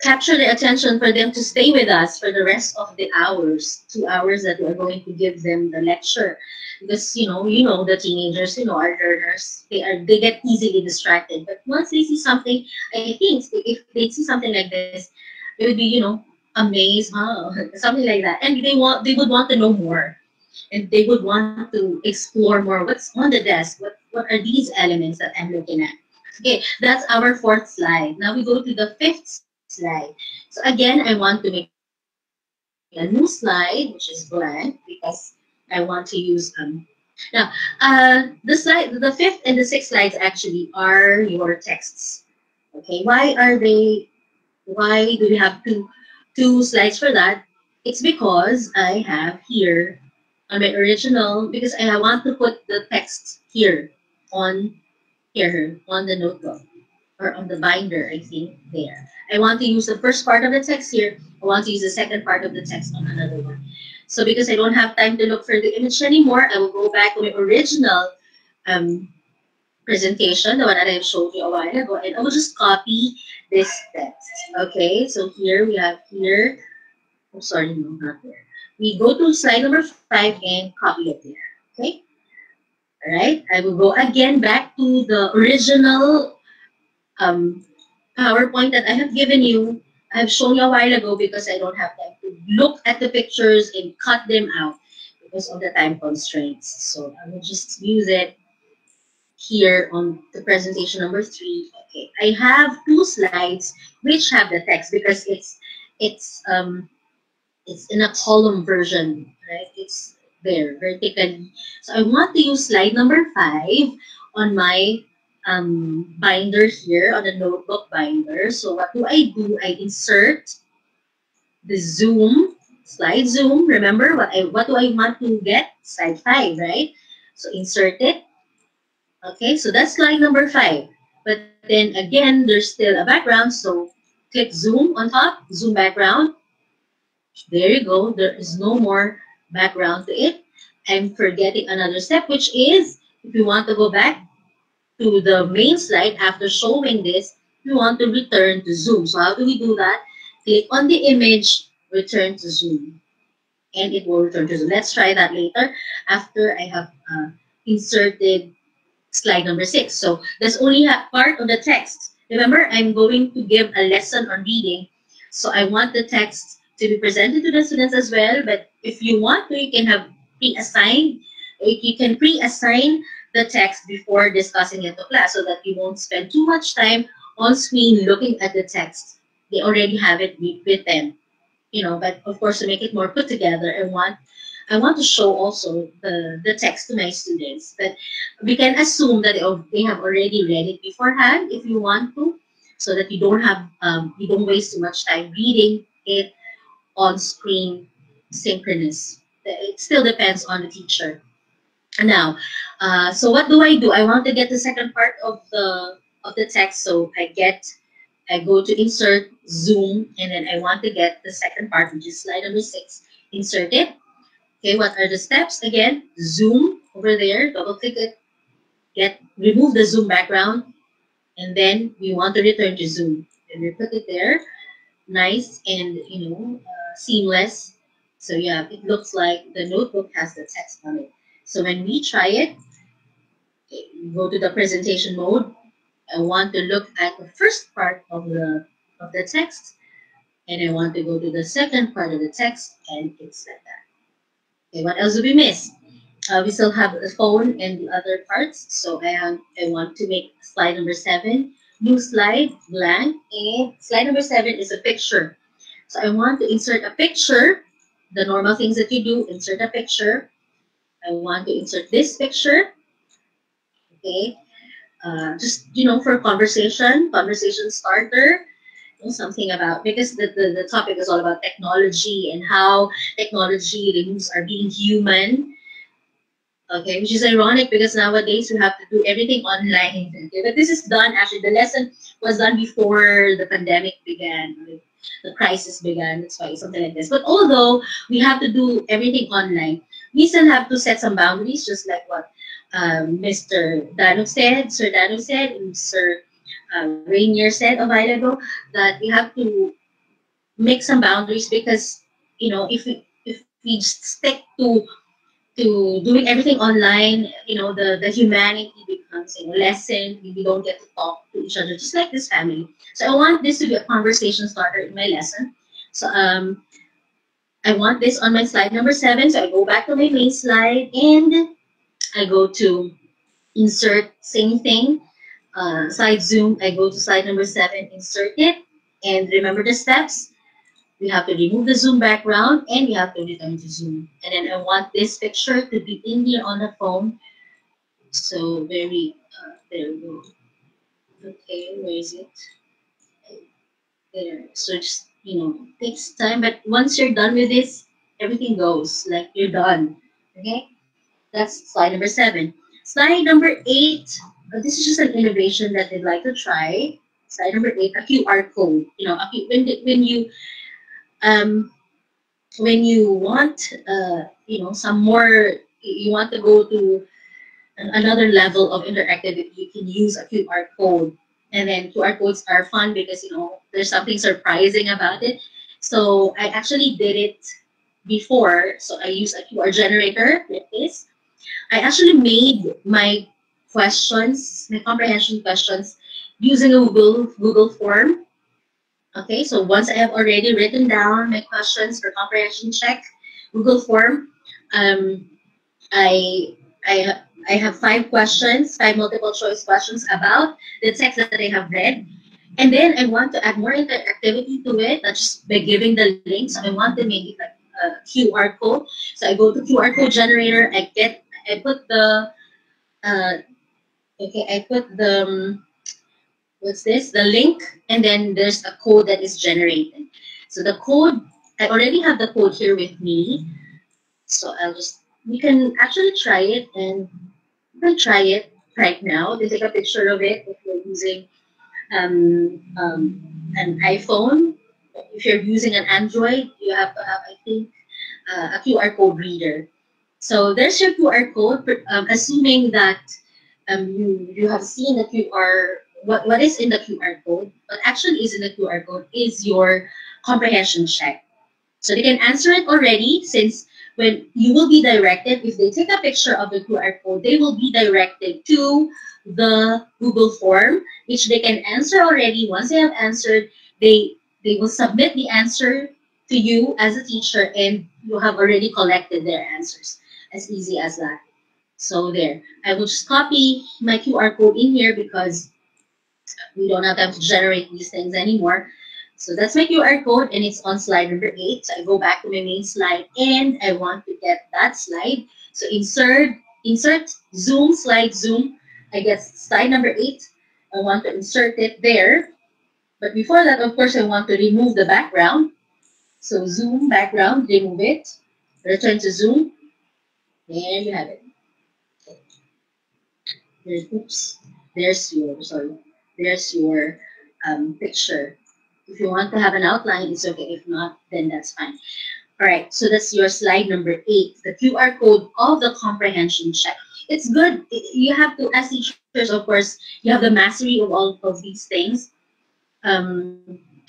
capture the attention for them to stay with us for the rest of the hours, 2 hours that we're going to give them the lecture. Because you know the teenagers, our learners, they get easily distracted. But once they see something, I think if they see something like this, they would be amazed, huh? Something like that, and they would want to know more, and they would want to explore more. What's on the desk? What are these elements that I'm looking at? Okay, that's our 4th slide. Now we go to the 5th slide. So again, I want to make a new slide, which is blank, because I want to use now the 5th and the 6th slides actually are your texts. Okay, why do we have two slides for that? It's because I have here on my original, because I want to put the text here on the notebook or on the binder, I think there. I want to use the first part of the text here. I want to use the second part of the text on another one. So because I don't have time to look for the image anymore, I will go back to my original presentation, the one that I showed you a while ago, and I will just copy this text. Okay, so here we have here, oh sorry, no, not there. We go to slide number 5 and copy it there. Okay, all right, I will go again back to the original PowerPoint that I have given you. I have shown you a while ago because I don't have time to look at the pictures and cut them out because of the time constraints. So I will just use it here on the presentation number 3. Okay, I have 2 slides which have the text because it's in a column version, right? It's there vertically. So I want to use slide number 5 on my binder here, on the notebook binder. So what do? I insert the zoom, slide zoom. Remember what do I want to get? Slide 5, right? So insert it. Okay, so that's slide number 5. But then again, there's still a background. So click zoom on top, zoom background. There you go. There is no more background to it. I'm forgetting another step, which is if you want to go back to the main slide after showing this, we want to return to zoom. So how do we do that? Click on the image, return to zoom, and it will return to zoom. Let's try that later after I have inserted slide number 6. So that's only part of the text. Remember, I'm going to give a lesson on reading. So I want the text to be presented to the students as well. But if you want to, you can have pre-assigned. You can pre-assign the text before discussing it to class so that you won't spend too much time on screen looking at the text. They already have it with them, but of course to make it more put together, I want to show also the text to my students. But we can assume that they have already read it beforehand if you want to, so that you don't waste too much time reading it on screen synchronous. It still depends on the teacher. Now, so what do? I want to get the second part of the text, so I go to insert, zoom, and then I want to get the second part, which is slide number 6. Insert it. Okay, what are the steps? Again, zoom over there, double click it, remove the zoom background, And then we want to return to Zoom. And we put it there, nice and seamless. So yeah, it looks like the notebook has the text on it. So when we try it, go to the presentation mode. I want to look at the first part of the text, and I want to go to the second part of the text, and it's like that. Okay, what else do we miss? We still have the phone and the other parts. So I want to make slide number 7, new slide, blank, and slide number 7 is a picture. So I want to insert a picture, the normal things that you do, insert a picture. I want to insert this picture, okay? Just, for conversation starter, something about, because the topic is all about technology and how technology removes our being human. Okay, which is ironic because nowadays we have to do everything online. Okay, but this is done, actually, the lesson was done before the pandemic began, the crisis began. That's why something like this. But although we have to do everything online, we still have to set some boundaries, just like what Mr. Dano said, Sir Dano said, and Sir Rainier said a while ago, that we have to make some boundaries because, if we just stick to doing everything online, the humanity becomes, lessened. We don't get to talk to each other, just like this family. So I want this to be a conversation starter in my lesson. So I want this on my slide number 7. So I go back to my main slide and I go to insert, same thing, slide zoom. I go to slide number 7, insert it, and remember the steps. We have to remove the Zoom background and we have to return to Zoom. And then I want this picture to be in here on the phone. So there we go. Okay, where is it? There. So just, takes time. But once you're done with this, everything goes. Like you're done. Okay? That's slide number 7. Slide number 8. This is just an innovation that I'd like to try. Slide number 8, a QR code. When you want, some more, you want to go to another level of interactivity, you can use a QR code. And then QR codes are fun because, there's something surprising about it. So I actually did it before. So I used a QR generator like this. I actually made my questions, my comprehension questions, using a Google form. Okay, so once I have already written down my questions for comprehension check, Google form, I have 5 questions, 5 multiple choice questions about the text that I have read. And then I want to add more interactivity to it, not just by giving the link. So I want to make it like a QR code. So I go to QR code generator, I put the, what's this? The link, and then there's a code that is generated. So the code, I already have the code here with me. So we can actually try it, and you can try it right now. You take a picture of it if you're using an iPhone. If you're using an Android, you have to have, I think, a QR code reader. So there's your QR code, assuming that you have seen the QR. What is in the QR code? What actually is in the QR code is your comprehension check. So they can answer it already, since when you will be directed, if they take a picture of the QR code, they will be directed to the Google form, which they can answer already. Once they have answered, they will submit the answer to you as a teacher, and you have already collected their answers. As easy as that. So there, I will just copy my QR code in here because we don't have time to generate these things anymore. So that's my QR code, and it's on slide number 8. So I go back to my main slide, and I want to get that slide. So insert zoom, slide zoom. I guess slide number 8. I want to insert it there. But before that, of course, I want to remove the background. So zoom, background, remove it. Return to zoom. There you have it. There's your picture. If you want to have an outline, it's okay. If not, then that's fine. All right, so that's your slide number 8, the QR code of the comprehension check. it's good. You have to, as teachers, of course, you have the mastery of all of these things.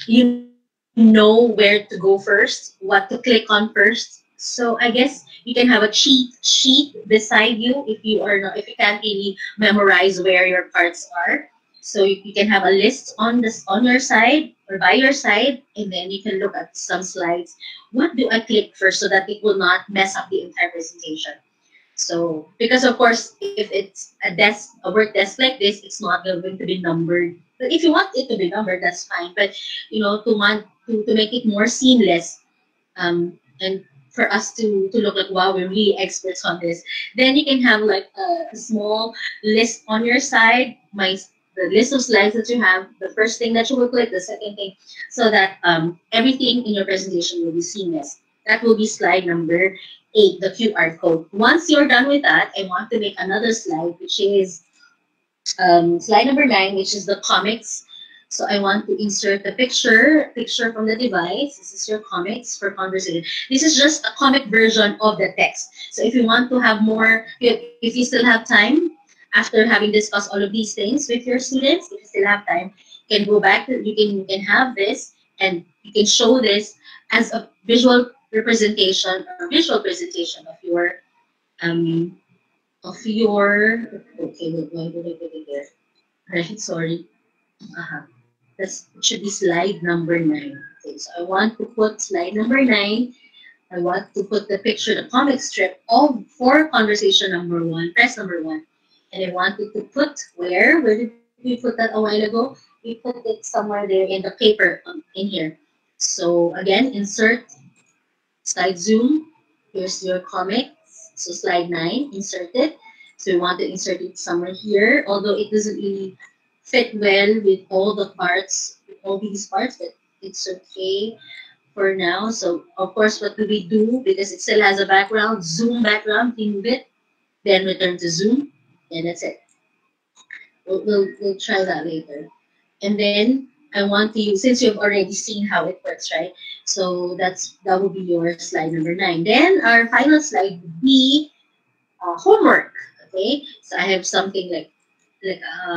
You know where to go first, what to click on first. So I guess you can have a cheat sheet beside you if you are not, if you can't really memorize where your parts are. So you can have a list on this on your side or by your side, and then you can look at some slides. What do I click first so that it will not mess up the entire presentation? So, because of course, if it's a work desk like this, it's not going to be numbered. But if you want it to be numbered, that's fine. But to make it more seamless, and for us to look like, wow, we're really experts on this, then you can have like a small list on your side, the list of slides that you have, the first thing that you will click, the second thing, so that everything in your presentation will be seamless. That will be slide number 8, the QR code. Once you're done with that, I want to make another slide, which is slide number 9, which is the comics. So I want to insert the picture from the device. This is your comics for conversation. This is just a comic version of the text. So if you want to have more, if you still have time, after having discussed all of these things with your students, if you still have time, you can go back, you can have this, and you can show this as a visual representation or visual presentation of your okay, why did I put it there? Right, sorry. That should be slide number 9. Okay, so I want to put slide number 9. I want to put the picture, the comic strip of for conversation number 1, press number 1. And I wanted to put where did we put that a while ago? We put it somewhere there in the paper in here. So again, insert slide zoom. Here's your comic. So slide 9, insert it. So we want to insert it somewhere here, although it doesn't really fit well with all the parts, with all these parts, but it's okay for now. So of course, what do we do? Because it still has a background, zoom background, remove it, then return to zoom, and that's it. We'll try that later. And then I want to use, since you've already seen how it works, right? So that will be your slide number 9. Then our final slide would be homework. Okay, so I have something like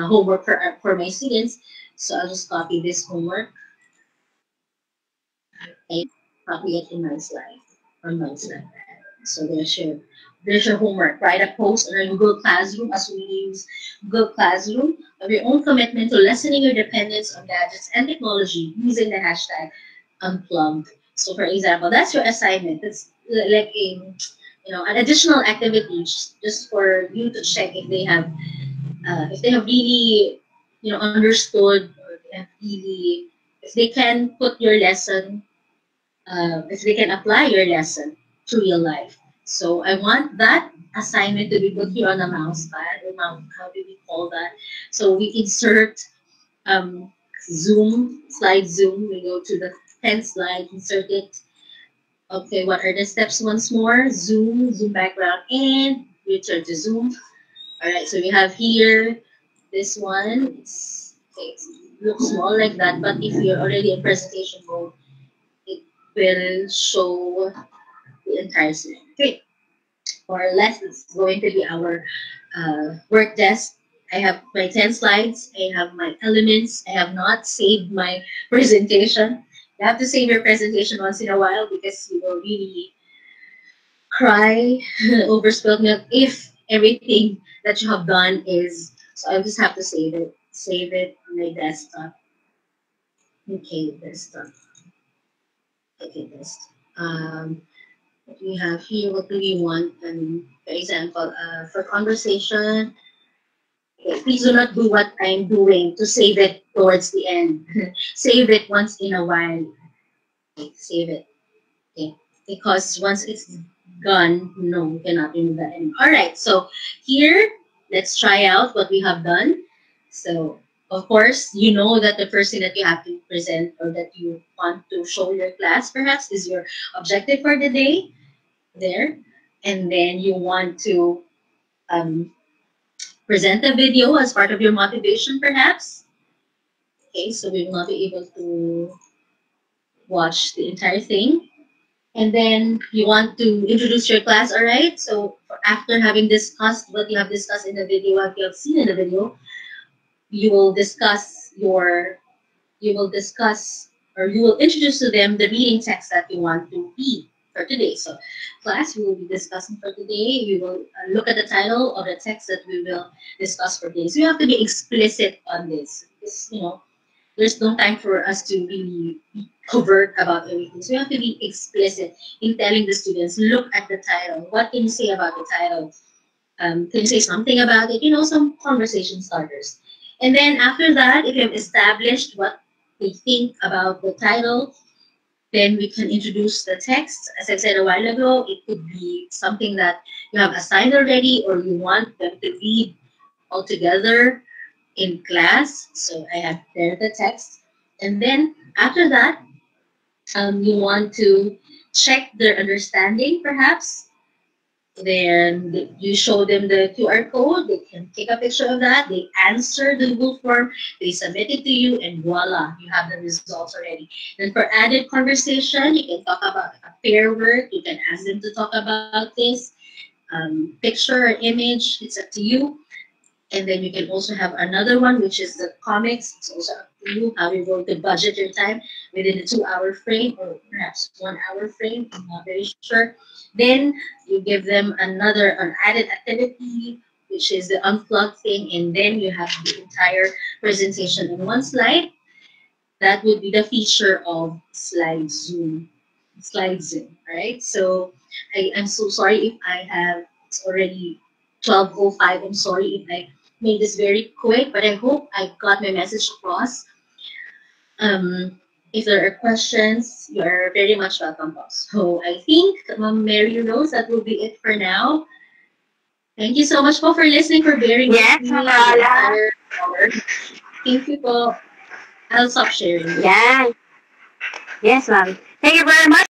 homework for my students. So I'll just copy this homework and copy it in my slide, on my slide. So there's your homework. Write a post on our Google Classroom, as we use Google Classroom, of your own commitment to lessening your dependence on gadgets and technology using the hashtag unplugged. So for example, that's your assignment. It's like an additional activity just for you to check if they have really understood, or if they can put your lesson, if they can apply your lesson to real life. So I want that assignment to be put here on the mouse pad, or how do we call that? So we insert zoom, slide zoom, we go to the 10th slide, insert it. Okay, what are the steps once more? Zoom background, and return to zoom. All right, so we have here this one. It looks small like that, but if you're already in presentation mode, it will show the entire slide. Okay, or less, it's going to be our work desk. I have my 10 slides. I have my elements. I have not saved my presentation. You have to save your presentation once in a while because you will really cry over spilled milk if everything that you have done is. So I just have to save it. Save it on my desktop. Okay, desktop. Okay, desktop. What we have here, what do we want? For example, for conversation, okay, please do not do what I'm doing to save it towards the end. Save it once in a while. Okay, save it. Okay, because once it's gone, no, we cannot remove that anymore. All right, so here, let's try out what we have done. So, of course, you know that the first thing that you have to present or that you want to show your class, perhaps, is your objective for the day there. And then you want to present a video as part of your motivation, perhaps. Okay, so we will not be able to watch the entire thing. And then you want to introduce your class, all right? So after having discussed what you have discussed in the video, what you have seen in the video, you will discuss you will introduce to them the reading text that you want to read for today. So class, we will be discussing for today. We will look at the title of the text that we will discuss for today. So you have to be explicit on this. Because, there's no time for us to really be covert about everything. So you have to be explicit in telling the students, look at the title. What can you say about the title? Can you say something about it? Some conversation starters. And then after that, if you have established what they think about the title, then we can introduce the text. As I said a while ago, it could be something that you have assigned already or you want them to read all together in class. So I have there the text. And then after that, you want to check their understanding perhaps. Then you show them the QR code. They can take a picture of that. They answer the Google form. They submit it to you, and voila, you have the results already. Then for added conversation, you can talk about a pair work. You can ask them to talk about this picture or image. It's up to you. And then you can also have another one, which is the comics. It's also up to you how you're going to budget your time within a 2-hour frame or perhaps 1-hour frame. I'm not very sure. Then you give them an added activity, which is the unplugged thing. And then you have the entire presentation in one slide. That would be the feature of Slide Zoom. All right? So I'm so sorry if it's already 12:05. I'm sorry if I made this very quick, but I hope I got my message across. If there are questions, you are very much welcome. So I think, Mary Rose, that will be it for now. Thank you so much for listening, for bearing with me the entire hour. Thank you po. I'll stop sharing. Yeah. Yes, ma'am. Thank you very much.